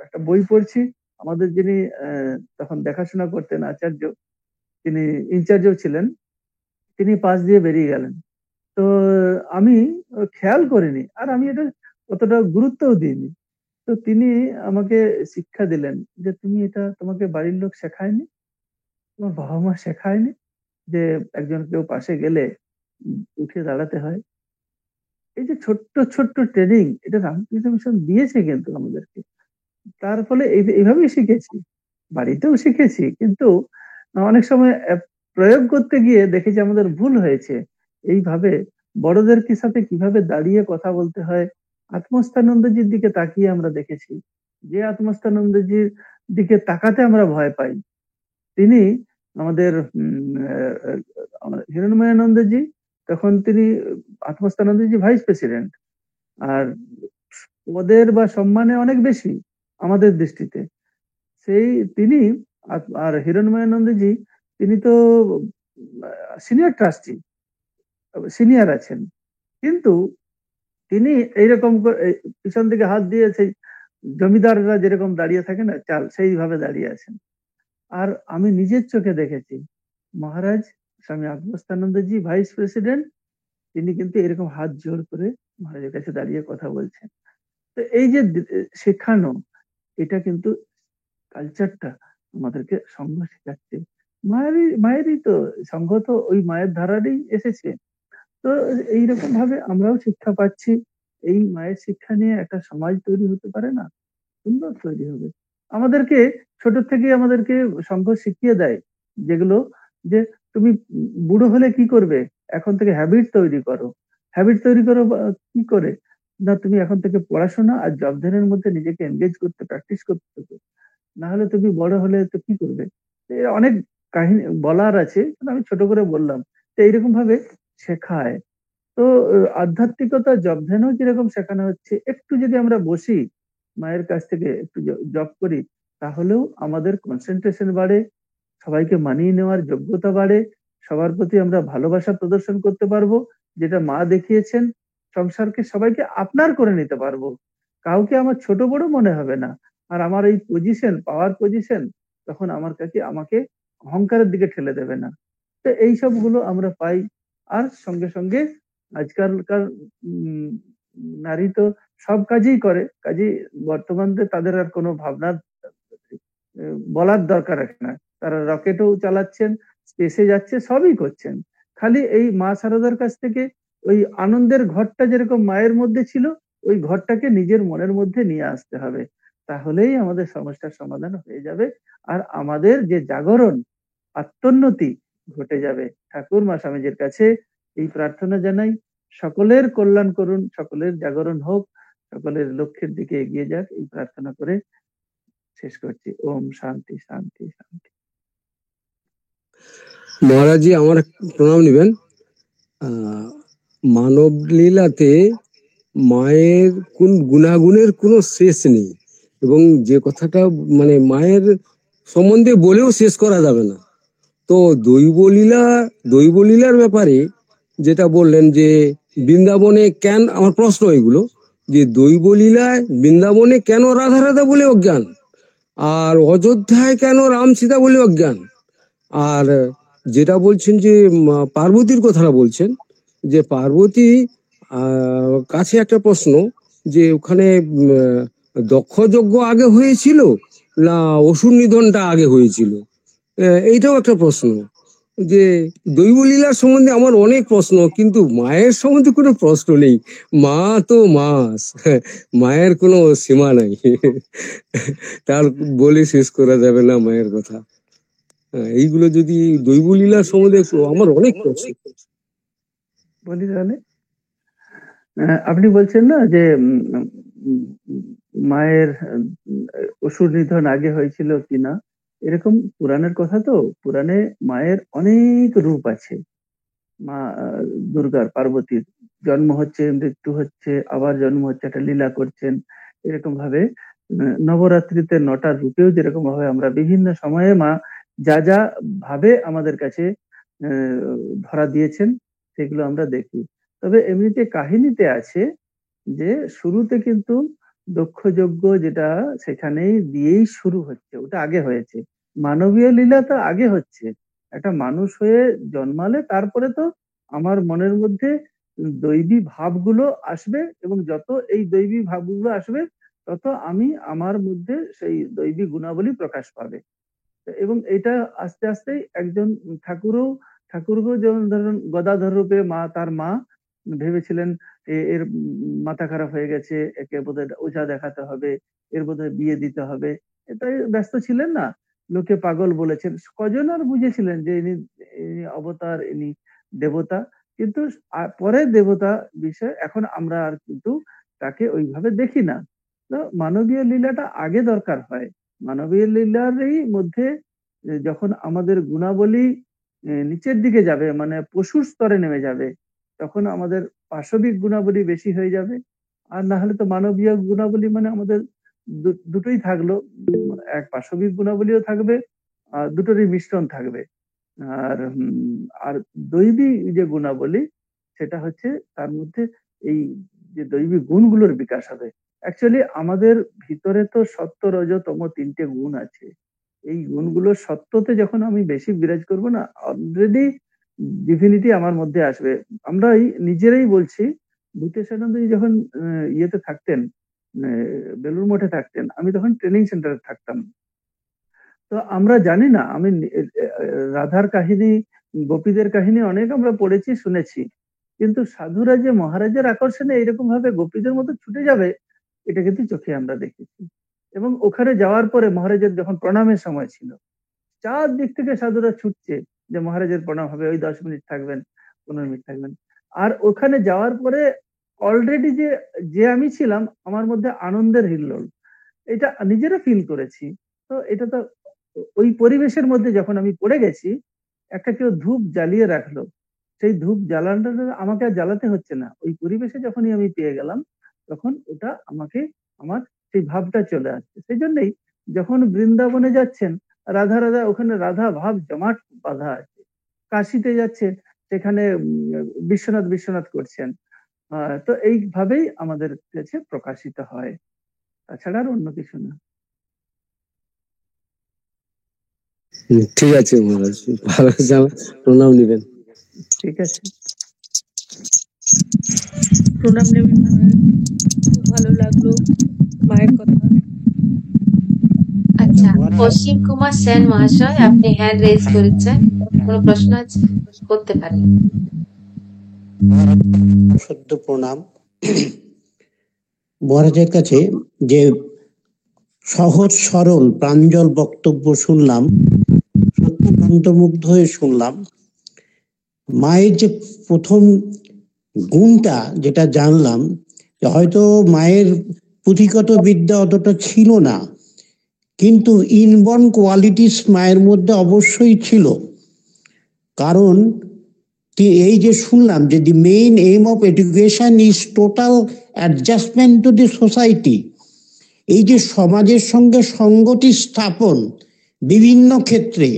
একটা বই পড়ছি। আমাদের যিনি তখন দেখাশোনা করতেন আচার্য, তিনি ইনচার্জও ছিলেন, তিনি পাশ দিয়ে বেরিয়ে গেলেন। তো আমি খেয়াল করিনি, আর আমি এটা অতটা গুরুত্বও দিইনি। তো তিনি আমাকে শিক্ষা দিলেন যে, তুমি এটা তোমাকে বাড়ির লোক শেখায়নি, তোমার বাবা মা শেখায়নি যে একজন কেউ পাশে গেলে উঠে দাঁড়াতে হয়। এই যে ছোট্ট ছোট্ট ট্রেনিং, এটা রামকৃষ্ণ মিশন দিয়েছে কিন্তু আমাদেরকে। তার ফলে এইভাবেই শিখেছি, বাড়িতেও শিখেছি, কিন্তু অনেক সময় প্রয়োগ করতে গিয়ে দেখেছি আমাদের ভুল হয়েছে। এইভাবে বড়দের কি সাথে কিভাবে দাঁড়িয়ে কথা বলতে হয়, আত্মস্থানন্দজির দিকে তাকিয়ে আমরা দেখেছি। যে আত্মস্থানন্দজির দিকে তাকাতে আমরা ভয় পাই, তিনি আমাদের হিরণময়ানন্দজি, তখন তিনি আত্মস্থানন্দজি ভাইস প্রেসিডেন্ট, আর পদের বা সম্মানে অনেক বেশি আমাদের দৃষ্টিতে। সেই তিনি আর হিরণময়ানন্দজি, তিনি তো সিনিয়র ট্রাস্টি, সিনিয়র আছেন, কিন্তু তিনি এইরকম পিছন থেকে হাত দিয়ে সেই জমিদাররা যেরকম দাঁড়িয়ে থাকে না চাল, সেইভাবে দাঁড়িয়ে আছেন। আর আমি নিজের চোখে দেখেছি মহারাজ স্বামী আত্মস্থানন্দজি ভাইস প্রেসিডেন্ট, তিনি কিন্তু এরকম হাত জোড় করে মহারাজের কাছে দাঁড়িয়ে কথা বলছেন। তো এই যে শেখানো, এটা কিন্তু কালচারটা আমাদেরকে সংঘ শেখাচ্ছে। মায়েরই তো সংঘ, তো ওই মায়ের ধারারই এসেছে। তো এইরকম ভাবে আমরাও শিক্ষা পাচ্ছি। এই মায়ের শিক্ষা নিয়ে একটা সমাজ তৈরি হতে পারে না? সুন্দর তৈরি হবে। আমাদেরকে ছোট থেকে আমাদেরকে সংঘ শিখিয়ে দেয়, যেগুলো যে তুমি বুড়ো হলে কি করবে, এখন থেকে হ্যাবিট তৈরি করো। হ্যাবিট তৈরি করো কি করে? না, তুমি এখন থেকে পড়াশোনা আর জব ধ্যানের মধ্যে নিজেকে এনগেজ করতে, প্র্যাকটিস করতে হবে। না হলে তুমি বড় হলে তো কি করবে? অনেক কাহিনী বলার আছে, কিন্তু আমি ছোট করে বললাম। তো এইরকম ভাবে শেখায়। তো আধ্যাত্মিকতা জব ধ্যানেও যেরকম শেখানো হচ্ছে, একটু যদি আমরা বসি মায়ের কাছ থেকে একটু জব করি, তাহলেও আমাদের কনসেন্ট্রেশন বাড়ে, সবাইকে মানিয়ে নেওয়ার যোগ্যতা বাড়ে, সবার প্রতি আমরা ভালোবাসা প্রদর্শন করতে পারবো, যেটা মা দেখিয়েছেন। সংসারকে সবাইকে আপনার করে নিতে পারবো, কাউকে আমার ছোট বড় মনে হবে না। আর আমার এই পজিশন, পাওয়ার পজিশন, তখন আমার কাছে আমাকে অহংকারের দিকে ঠেলে দেবে না। তো এই সবগুলো আমরা পাই। আর সঙ্গে সঙ্গে আজকালকার উম, নারী তো সব কাজই করে, কাজে বর্তমানে তাদের আর কোনো ভাবনার বলার দরকার রাখে না। তারা রকেটও চালাচ্ছেন, স্পেসে যাচ্ছে, সবই করছেন। খালি এই মা শারদার কাছ থেকে ওই আনন্দের ঘরটা যেরকম মায়ের মধ্যে ছিল, ওই ঘরটাকে নিজের মনের মধ্যে নিয়ে আসতে হবে। তাহলেই আমাদের সমস্যার সমাধান হয়ে যাবে। আর আমাদের যে জাগরণ, আত্মোন্নতি ঘটে যাবে। ঠাকুর মা স্বামীজির কাছে এই প্রার্থনা জানাই, সকলের কল্যাণ করুন, সকলের জাগরণ হোক, সকলের লক্ষ্যের দিকে এগিয়ে যাক, এই প্রার্থনা করে শেষ করছি। ওম শান্তি শান্তি শান্তি। মহারাজজি আমার প্রণাম নিবেন। মানব লীলাতে মায়ের কোন গুণাগুণের কোনো শেষ নেই, এবং যে কথাটা মানে মায়ের সম্বন্ধে বলেও শেষ করা যাবে না। তো দৈবলীলার ব্যাপারে যেটা বললেন যে বৃন্দাবনে কেন, আমার প্রশ্ন এগুলো, যে দৈবলীলায় বৃন্দাবনে কেন রাধা রাধা বলে অজ্ঞান, আর অযোধ্যায় কেন রাম সীতা বলে অজ্ঞান, আর যেটা বলছেন যে পার্বতীর কথাটা বলছেন, যে পার্বতী কাছে একটা প্রশ্ন, যে ওখানে দক্ষ যজ্ঞ আগে হয়েছিল না অসুর নিধনটা আগে হয়েছিল, এইটাও একটা প্রশ্ন। যে দৈবলীলার সম্বন্ধে আমার অনেক প্রশ্ন, কিন্তু মায়ের সম্বন্ধে কোনো প্রশ্ন নেই। মা তো মা, মায়ের কোনো সীমা নাই। তার বলে শেষ করা যাবে না মায়ের কথা। এইগুলো যদি দৈবলীলার সম্বন্ধে আমার অনেক প্রশ্ন। বলি তাহলে, আপনি বলছেন না যে মায়ের অসুর নিধন আগে হয়েছিল কিনা, এরকম পুরাণের কথা। তো পুরাণে মায়ের অনেক রূপ আছে। মা দুর্গার, পার্বতীর জন্ম হচ্ছে, মৃত্যু হচ্ছে, আবার জন্ম হচ্ছে, একটা লীলা করছেন। এরকম ভাবে নবরাত্রিতে নটা রূপেও যেরকম ভাবে আমরা বিভিন্ন সময়ে মা যা যা ভাবে আমাদের কাছে ধরা দিয়েছেন, সেগুলো আমরা দেখি। তবে এমনিতে কাহিনীতে আছে যে শুরুতে কিন্তু দক্ষ যজ্ঞ যেটা সেখানেই দিয়েই শুরু হচ্ছে, ওটা আগে হয়েছে। মানবীয় লীলা তো আগে হচ্ছে। একটা মানুষ হয়ে জন্মালে তারপরে তো আমার মনের মধ্যে দৈবী ভাবগুলো আসবে, এবং যত এই দৈবী ভাবগুলো আসবে তত আমি আমার মধ্যে সেই দৈবী গুণাবলী প্রকাশ পাবে। এবং এটা আস্তে আস্তে একজন ঠাকুরও যেমন ধরুন গদাধর রূপে তার মা ভেবেছিলেন এর মাথা খারাপ হয়ে গেছে, একে বোধহয় ওঝা দেখাতে হবে, এর বোধহয় বিয়ে দিতে হবে, এটাই ব্যস্ত ছিলেন না, লোকে পাগল বলেছেন। কজন আর বুঝেছিলেন যে ইনি ইনি অবতার, ইনি দেবতা। কিন্তু পরে দেবতা বিষয় এখন আমরা আর কিন্তু তাকে ওইভাবে দেখি না। তো মানবীয় লীলাটা আগে দরকার হয়। মানবীয় লীলারই মধ্যে যখন আমাদের গুণাবলী নিচের দিকে যাবে, মানে পশুর স্তরে নেমে যাবে, তখন আমাদের পাশবিক গুণাবলী বেশি হয়ে যাবে। আর না হলে তো মানবীয় গুণাবলী মানে আমাদের দুটোই থাকলো, এক পাশবিক গুণাবলীও থাকবে, আর দুটোরই মিশ্রণ থাকবে। আর আর দৈবী যে গুণাবলী, সেটা হচ্ছে তার মধ্যে এই যে দৈবী গুণগুলোর বিকাশ হবে। অ্যাকচুয়ালি আমাদের ভিতরে তো সত্য রজ তম তিনটে গুণ আছে। এই গুণগুলো সত্যতে যখন আমি বেশি বিরাজ করব না, অলরেডি ডিভিনিটি আমার মধ্যে আসবে। আমরাই নিজেরাই বলছি, ভূতেশানন্দজি যখন ইয়েতে থাকতেন, বেলুর মঠে থাকতেন, আমি তখন ট্রেনিং সেন্টারে থাকতাম। তো আমরা জানি না, আমি রাধার কাহিনী, গোপীদের কাহিনী অনেক আমরা পড়েছি, শুনেছি, কিন্তু সাধুরা যে মহারাজের আকর্ষণে এইরকম ভাবে গোপীদের মতো ছুটে যাবে, এটা কিন্তু চোখে আমরা দেখেছি। এবং ওখানে যাওয়ার পরে মহারাজের যখন প্রণামের সময় ছিল, চারদিক থেকে সাধুরা ছুটছে যে মহারাজের প্রণাম হবে, ওই 10 মিনিট থাকবেন, 15 মিনিট থাকবেন। আর ওখানে যাওয়ার পরে অলরেডি যে যে আমি ছিলাম, আমার মধ্যে আনন্দের হিল্লোল, এটা নিজেরা ফিল করেছি। তো এটা তো ওই পরিবেশের মধ্যে যখন আমি পড়ে গেছি, একটা কেউ ধূপ জ্বালিয়ে রাখলো, সেই ধূপ জ্বালানোটা আমাকে আর জ্বালাতে হচ্ছে না, ওই পরিবেশে যখনই আমি পেয়ে গেলাম, তখন ওটা আমাকে, আমার সেই ভাবটা চলে আসছে। সেই জন্যই যখন বৃন্দাবনে যাচ্ছেন, রাধা রাধা, ওখানে রাধা ভাব জমাট বাঁধা আছে। কাশিতে যাচ্ছেন, সেখানে বিশ্বনাথ বিশ্বনাথ করছেন। তো এইভাবেই আমাদের কাছে প্রকাশিত হয়, তাছাড়া আর অন্য কিছু না। ঠিক আছে মহারাজ, ভালো যাও, প্রণাম নিবেন। ঠিক আছে, প্রণাম নেবেন মহারাজ, খুব ভালো লাগলো মায়ের কথা। আচ্ছা, অসীম কুমার সেন মহাশয়, আপনি হ্যান্ড রেজ করেছেন, কোনো প্রশ্ন আছে, করতে পারেন। সদ্য প্রণাম। মহারাজের কাছে যে সহজ সরল প্রাঞ্জল বক্তব্য শুনলাম, সত্যি মন্ত্রমুগ্ধ হয়ে শুনলাম। মায়ের যে প্রথম গুণটা যেটা জানলাম, হয়তো মায়ের পুঁথিগত বিদ্যা অতটা ছিল না, কিন্তু ইনবর্ন কোয়ালিটিস মায়ের মধ্যে অবশ্যই ছিল। কারণ এই যে শুনলাম যে the main aim of education is total adjustment to the society, এই যে সমাজের সঙ্গে সঙ্গতি স্থাপন বিভিন্ন ক্ষেত্রে,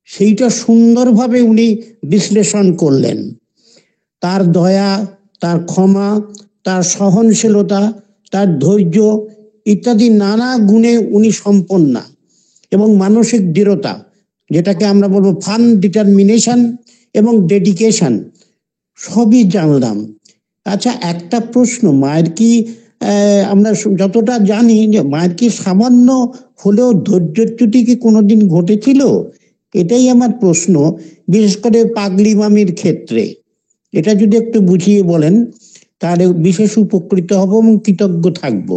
সেইটা সুন্দরভাবে উনি বিশ্লেষণ করলেন। তার দয়া, তার ক্ষমা, তার সহনশীলতা, তার ধৈর্য ইত্যাদি নানা গুণে উনি সম্পন্না, এবং মানসিক দৃঢ়তা, যেটাকে আমরা বলবো ফান ডিটারমিনেশন এবং ডেডিকেশন, সবই জানলাম। আচ্ছা, একটা প্রশ্ন, মায়ের কি আমরা যতটা জানি যে মায়ের কি সামান্য হলেও ধৈর্যচ্যুতি কি কোনোদিন ঘটেছিল? এটাই আমার প্রশ্ন, বিশেষ করে পাগলি মামির ক্ষেত্রে। এটা যদি একটু বুঝিয়ে বলেন তাহলে বিশেষ উপকৃত হব এবং কৃতজ্ঞ থাকব।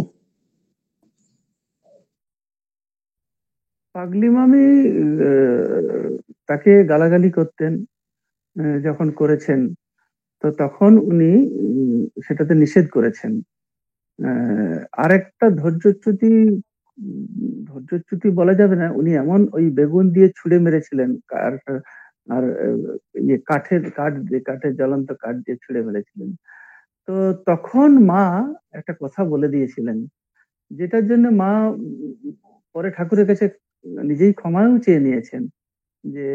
পাগলি মামি তাকে গালাগালি করতেন, যখন করেছেন, তো তখন উনি সেটাতে নিষেধ করেছেন। আরেকটা ধৈর্যচ্যুতি, ধৈর্যচ্যুতি বলা যাবে না, উনি এমন ওই বেগুন দিয়ে ছুঁড়ে মেরেছিলেন, আর আর ইয়ে কাঠের জ্বলন্ত কাঠ দিয়ে ছুঁড়ে মেরেছিলেন। তো তখন মা একটা কথা বলে দিয়েছিলেন, যেটার জন্য মা পরে ঠাকুরের কাছে নিজেই ক্ষমাও চেয়ে নিয়েছেন, যে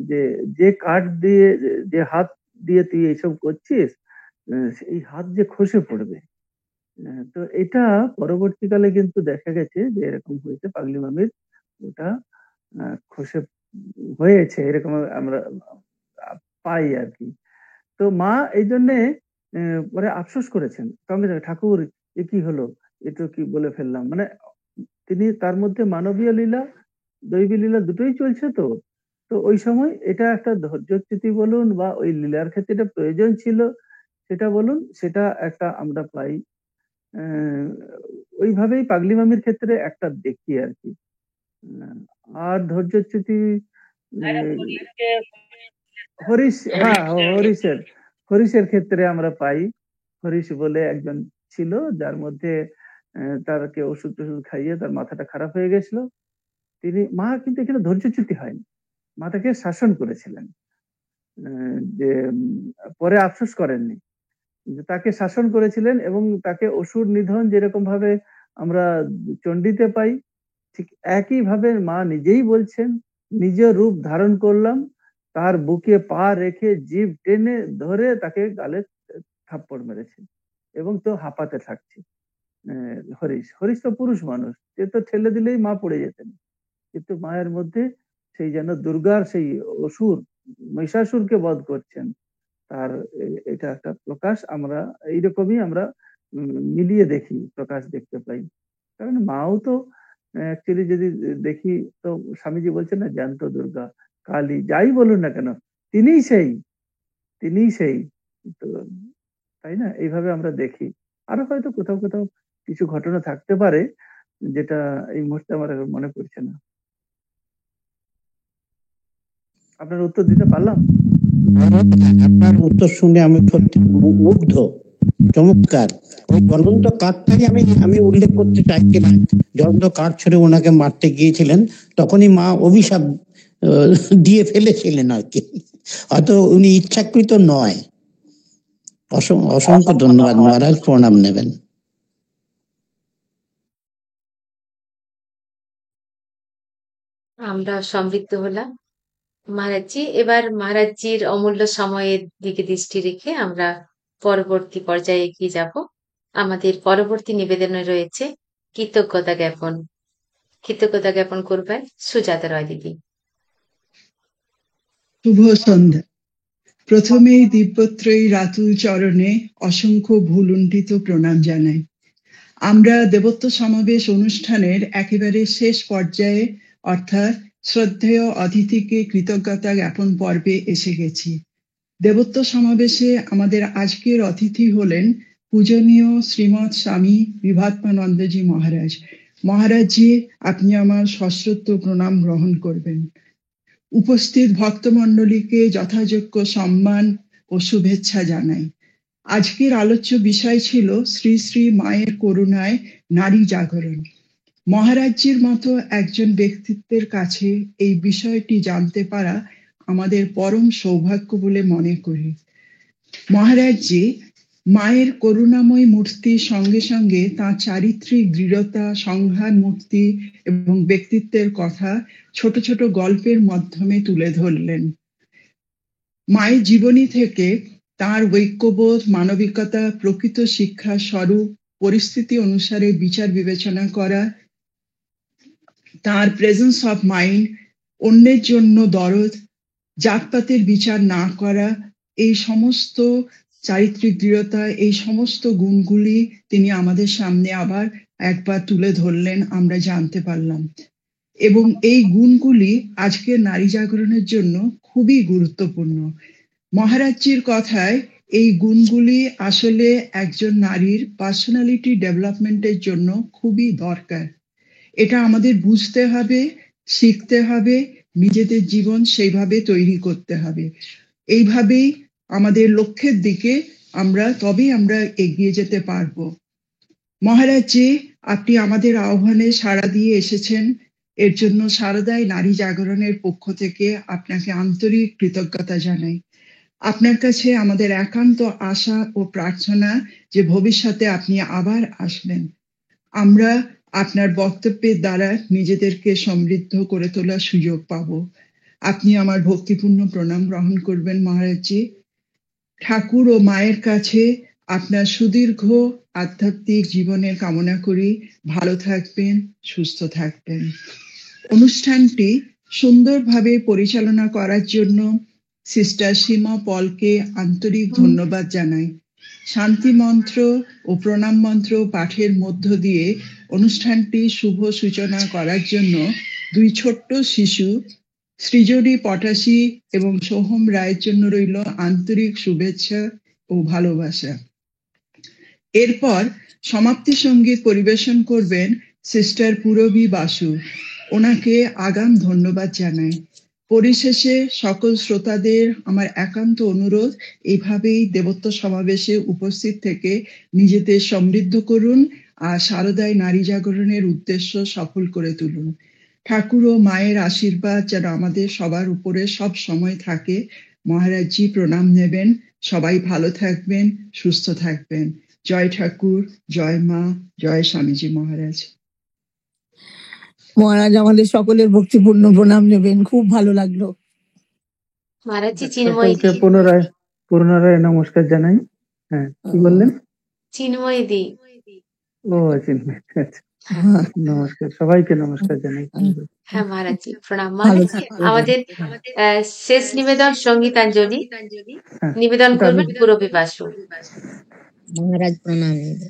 যে যে কাঠ দিয়ে, যে হাত দিয়ে তুই এইসব করছিস, এই হাত যে খসে পড়বে। তো এটা পরবর্তীকালে কিন্তু দেখা গেছে যে এরকম হয়েছে, পাগলি মামির ওটা খসে হয়েছে, এরকম আমরা পাই আর কি। তো মা এই জন্যে পরে আফসোস করেছেন সঙ্গে সঙ্গে, ঠাকুর এ কি হলো, এটা কি বলে ফেললাম, মানে তিনি তার মধ্যে মানবীয় লীলা দৈবী লীলা দুটোই চলছে। তো তো ওই সময় এটা একটা ধৈর্যচ্যুতি বলুন বা ওই লীলার ক্ষেত্রে এটা প্রয়োজন ছিল সেটা বলুন, সেটা একটা আমরা পাই। আহ, ওইভাবেই পাগলি মামির ক্ষেত্রে একটা দেখি আর কি। আহ, আর ধৈর্যচ্যুতি হরিশ, হ্যাঁ হরিশের হরিশের ক্ষেত্রে আমরা পাই। হরিশ বলে একজন ছিল যার মধ্যে তারকে ওষুধ টষুধ খাইয়ে তার মাথাটা খারাপ হয়ে গেছিল। তিনি মা কিন্তু এখানে ধৈর্যচ্যুতি হয়নি, মা তাকে শাসন করেছিলেন। যে পরে আফসোস করেননি, যে তাকে শাসন করেছিলেন এবং তাকে অসুর নিধন যেরকম ভাবে আমরা চণ্ডীতে পাই, ঠিক একই ভাবে মা নিজেই বলছেন, নিজ রূপ ধারণ করলাম, তার বুকে পা রেখে জিভ টেনে ধরে তাকে গালে থাপ্পড় মেরেছে এবং তো হাঁপাতে থাকছে। হরিশ হরিশ তো পুরুষ মানুষ, সে তো ঠেলে দিলেই মা পড়ে যেতেন, কিন্তু মায়ের মধ্যে সেই যেন দুর্গার সেই অসুর মহিষাসুরকে বধ করছেন তার এটা একটা প্রকাশ আমরা এইরকমই আমরা মিলিয়ে দেখি, প্রকাশ দেখতে পাই। কারণ মাও তো অ্যাকচুয়ালি যদি দেখি তো স্বামীজি বলছেন না, জ্যান্ত দুর্গা কালী যাই বলুন না কেন তিনিই সেই, তিনিই সেই। তো তাই না, এইভাবে আমরা দেখি। আরো হয়তো কোথাও কোথাও কিছু ঘটনা থাকতে পারে যেটা এই মুহূর্তে আমার এখন মনে পড়ছে না। আপনার উত্তর দিতে পারলাম? আপনার উত্তর শুনে আমি সত্যি মুগ্ধ, চমৎকার। ওই জ্বলন্ত কাঠটাই আমি উল্লেখ করতে চাইছিলাম। জ্বলন্ত কাঠ ছড়ে ওনাকে মারতে গিয়েছিলেন, তখনই মা অভিশাপ দিয়ে ফেলেছিলেন আর কি, হয়তো উনি ইচ্ছাকৃত নয়। অসংখ্য ধন্যবাদ মহারাজ, প্রণাম নেবেন। আমরা সমৃদ্ধ হলাম মহারাজজি। এবার মহারাজজির অমূল্য সময়ের দিকে দৃষ্টি রেখে আমরা পরবর্তী পর্যায়ে এগিয়ে যাব। আমাদের পরবর্তী নিবেদনে রয়েছে কৃতজ্ঞতা জ্ঞাপন। কৃতজ্ঞতা জ্ঞাপন করবেন সুজাতা রয় দিদি। শুভ সন্ধ্যা। প্রথমেই দিব্যত্রয়ী রাতুল চরণে অসংখ্য ভুলুণ্ঠিত প্রণাম জানাই। আমরা দেবত্ব সমাবেশ অনুষ্ঠানের একেবারে শেষ পর্যায়ে অর্থাৎ শ্রদ্ধেয় অতিথিকে কৃতজ্ঞতা জ্ঞাপন পর্বে এসে গেছি। দেবত্ব সমাবেশে আমাদের আজকের অতিথি হলেন পূজনীয় শ্রীমৎ স্বামী বিভাত্মানন্দজি মহারাজ। মহারাজজি, আপনি আমার সশ্রদ্ধ প্রণাম গ্রহণ করবেন। উপস্থিত ভক্তমণ্ডলীকে যথাযোগ্য সম্মান ও শুভেচ্ছা জানাই। আজকের আলোচ্য বিষয় ছিল শ্রী শ্রী মায়ের করুণায় নারী জাগরণ। মহারাজজির মতো একজন ব্যক্তিত্বের কাছে এই বিষয়টি জানতে পারা আমাদের পরম সৌভাগ্য বলে মনে করি। মহারাজজি মায়ের করুণাময় মূর্তির সঙ্গে সঙ্গে তাঁর চারিত্রিক দৃঢ়তা, সংহার মূর্তি এবং ব্যক্তিত্বের কথা ছোট ছোট গল্পের মাধ্যমে তুলে ধরলেন। মায়ের জীবনী থেকে তার ঐক্যবোধ, মানবিকতা, প্রকৃত শিক্ষা স্বরূপ, পরিস্থিতি অনুসারে বিচার বিবেচনা করা, তার প্রেজেন্স অফ মাইন্ড, অন্যের জন্য দরদ, জাতপাতের বিচার না করা, এই সমস্ত চারিত্রিক দৃঢ়তা, এই সমস্ত গুণগুলি তিনি আমাদের সামনে আবার একবার তুলে ধরলেন, আমরা জানতে পারলাম। এবং এই গুণগুলি আজকের নারী জাগরণের জন্য খুবই গুরুত্বপূর্ণ। মহারাজজির কথায় এই গুণগুলি আসলে একজন নারীর পার্সোনালিটি ডেভেলপমেন্টের জন্য খুবই দরকার। এটা আমাদের বুঝতে হবে, শিখতে হবে, নিজেদের জীবন সেইভাবে তৈরি করতে হবে। এইভাবেই আমাদের লক্ষ্যের দিকে তবেই আমরা এগিয়ে যেতে পারবো। মহারাজজি, আপনি আমাদের আহ্বানে সাড়া দিয়ে এসেছেন, এর জন্য সারদায় নারী জাগরণের পক্ষ থেকে আপনাকে আন্তরিক কৃতজ্ঞতা জানাই। আপনার কাছে আমাদের একান্ত আশা ও প্রার্থনা যে ভবিষ্যতে আপনি আবার আসবেন। আমরা আপনার বক্তব্যের দ্বারা নিজেদেরকে সমৃদ্ধ করে তোলার সুযোগ পাব। আপনি আমার ভক্তিপূর্ণ প্রণাম গ্রহণ করবেন মহারাজজি। ঠাকুর ও মায়ের কাছে আপনার সুদীর্ঘ আধ্যাত্মিক জীবনের কামনা করি। ভালো থাকবেন, সুস্থ থাকবেন। অনুষ্ঠানটি সুন্দরভাবে পরিচালনা করার জন্য সিস্টার সীমা পলকে আন্তরিক ধন্যবাদ জানাই। শান্তি মন্ত্র ও প্রণাম মন্ত্র পাঠের মধ্য দিয়ে অনুষ্ঠানটি শুভ সূচনা করার জন্য দুই ছোট্ট শিশু সৃজনী পটাশী এবং সোহম রায়ের জন্য রইল আন্তরিক শুভেচ্ছা ও ভালোবাসা। এরপর সমাপ্তি সঙ্গীত পরিবেশন করবেন সিস্টার পূরবী বাসু। ওনাকে আগাম ধন্যবাদ জানাই। পরিশেষে সকল শ্রোতাদের আমার একান্ত অনুরোধ, এইভাবেই দেবত্ব সমাবেশে উপস্থিত থেকে নিজেদের সমৃদ্ধ করুন আর শারদায় নারী জাগরণের উদ্দেশ্য সফল করে তুলুন। ঠাকুর ও মায়ের আশীর্বাদ যেন আমাদের সবার উপরে সব সময় থাকে। মহারাজজি প্রণাম নেবেন। সবাই ভালো থাকবেন, সুস্থ থাকবেন। জয় ঠাকুর, জয় মা, জয় স্বামীজি মহারাজ। মহারাজ আমাদের সকলের ভক্তিপূর্ণ প্রণাম নেবেন। খুব ভালো লাগলো। মহারাজজি চিন্ময়ী সকলকে দি, পুনরায় নমস্কার জানাই। হ্যাঁ, কি বললেন? চিন্ময়ী দি। ও চিন্ময়, আচ্ছা, নমস্কার, সবাইকে নমস্কার জানাই। হ্যাঁ মহারাজজি প্রণাম। ভালো মহারাজ থাকবেন। আমাদের শেষ নিবেদন সঙ্গীতাঞ্জলি হ্যাঁ, নিবেদন ওটা করবেন আমি- পূরবী বাসু। মহারাজ প্রণাম।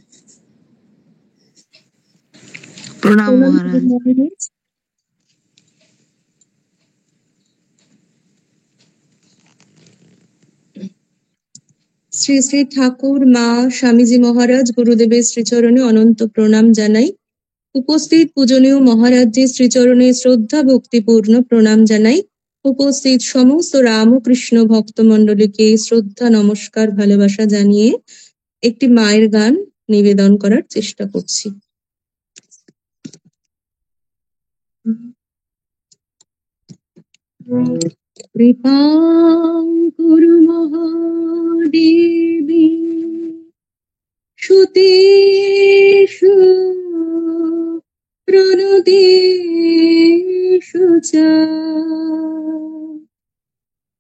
প্রণাম মহারাজ। শ্রী শ্রী ঠাকুর, মা, স্বামীজি মহারাজ, গুরুদেবের শ্রীচরণে অনন্ত প্রণাম জানাই। উপস্থিত পূজনীয় মহারাজজির শ্রীচরণে শ্রদ্ধা ভক্তিপূর্ণ প্রণাম জানাই। উপস্থিত সমস্ত রামকৃষ্ণ ভক্তমণ্ডলীকে শ্রদ্ধা, নমস্কার, ভালোবাসা জানিয়ে একটি মায়ের গান নিবেদন করার চেষ্টা করছি। কৃপাং কুরু মহাদেবী সুতেষু প্রণতিষু চ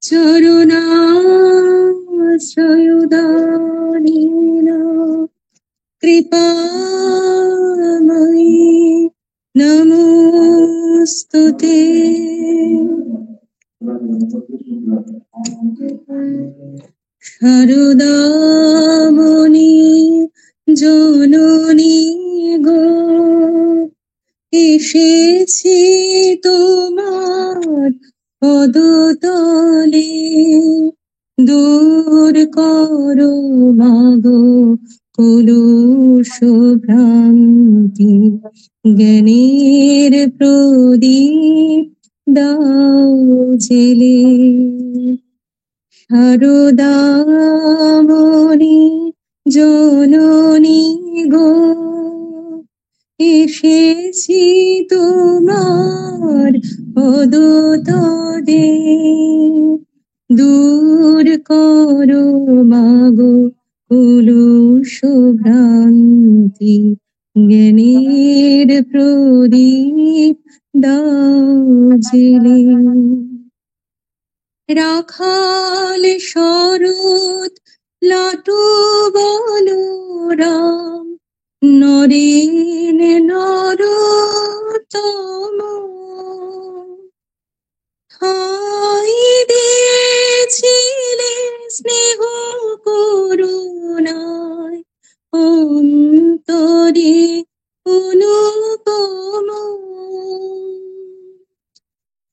চরণাশ্রয়োদানেন কৃপাময়ী নমোস্তুতে। শারদামণি জননী গো, এসেছি তোমার পদতলে, দূর করো মাগো কলুষ ভ্রান্তি, জ্ঞানের প্রদীপ দাও জেলে। শারদামণি জননী গো, এসেছি তোমার পদতলে, দূর করো মাগো কলুষ ভ্রান্তি, জ্ঞানের প্রদীপ দাও জেলে। রাখাল শরৎ লাটু বলরাম, নরেন নরোত্তম, ঠাই দিয়েছিলে স্নেহ করুণায়, অন্তরে অনুপম।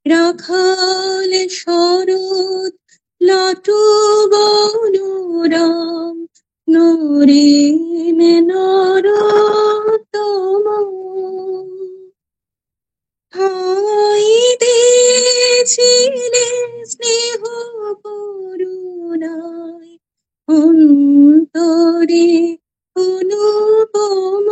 রাখাল শরৎ লাটু বলরাম, নরেন নরোত্তম, ঠাই দিয়েছিলে স্নেহ করুণায়, অন্তরে অনুপম।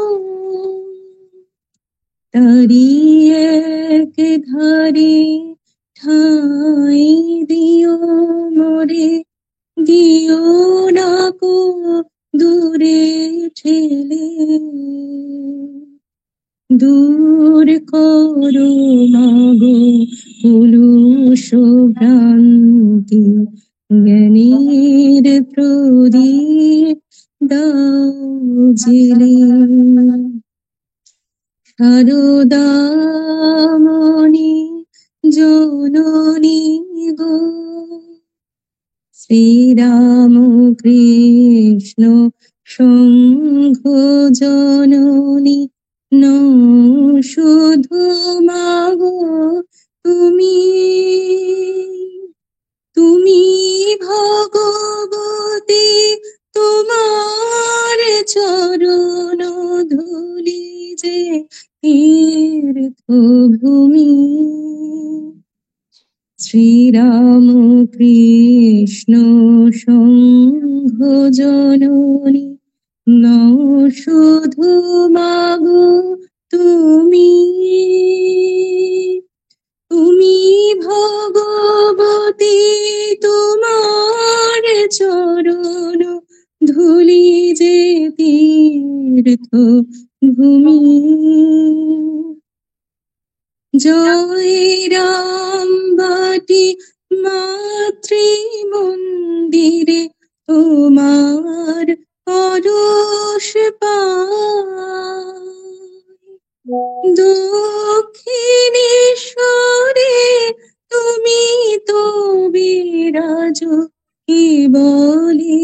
তারি এক ধারে ঠাই দিও মোরে, দিও না কো দূরে ঠেলে, দূর করো মাগো কলুষ ভ্রান্তি, জ্ঞানের প্রদীপ দাও জেলে শারদামণি জননী গো শ্রীরাম কৃষ্ণ শঙ্খ জননী ন শুধু মাগো তুমি তুমি ভগবতী তোমার চরণ ধুলি যে তীর্থভূমি শ্রীরাম কৃষ্ণ শঙ্খ জননী ন শুধু মাগো তুমি তুমি ভগবতী তোমার চরণ ধুলি যে তীর্থ ভূমি জয় রাম বাটি মাতৃ মন্দিরে তোমার পরশ পাই দক্ষিণেশ্বরে তুমি তো বিরাজ কি বলে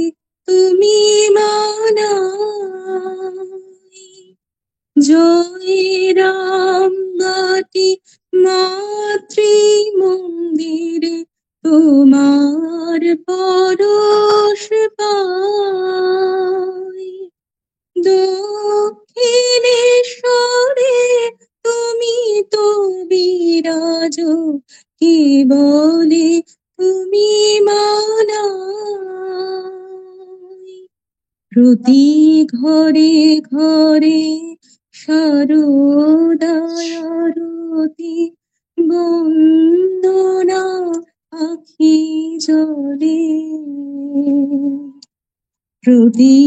তুমি মানাই জয় রাম বাটি মাতৃ মন্দিরে তোমার পরশ পাই দক্ষিণেশ্বরে তুমি তো বিরাজ কি বলে তুমি মানাই প্রতি ঘরে ঘরে শারদায়ারতি বন্দনা আখি জলে প্রতি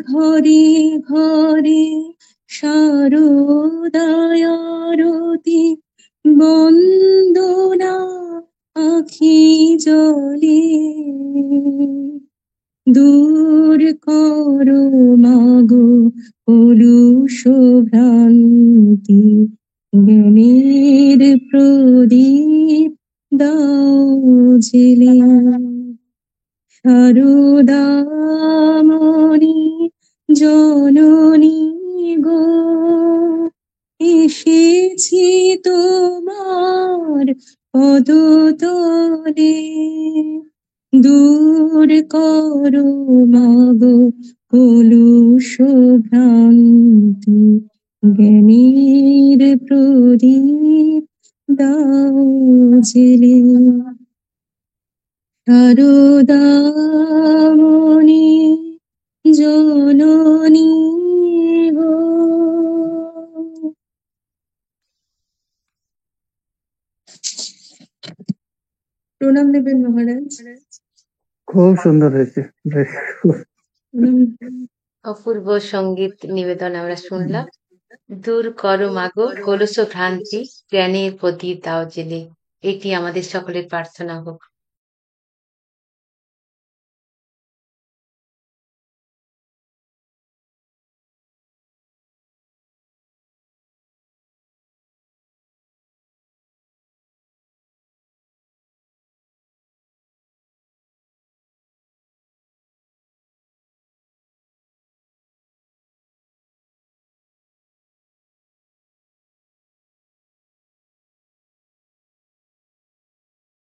ঘরে ঘরে শারদায়ারতি বন্দনা আখি জলে দূর করো মাগো কলুষ ভ্রান্তি জ্ঞানের প্রদীপ দাও জেলে শারদামণি জননী গো এসেছি তোমার পদতলে দূর করো মাগো কলুষ ভ্রান্তি জ্ঞানের প্রদীপ দাও জেলে শারদামণি জননী গো প্রণাম নেবেন মহারাজ। খুব সুন্দর হয়েছে, বেশ অপূর্ব সঙ্গীত নিবেদন আমরা শুনলাম। দূর করো মাগো কলুষ ভ্রান্তি জ্ঞানের প্রদীপ দাও জেলে, এটি আমাদের সকলের প্রার্থনা হোক।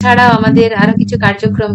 ছাড়াও আমাদের আরো কিছু কার্যক্রম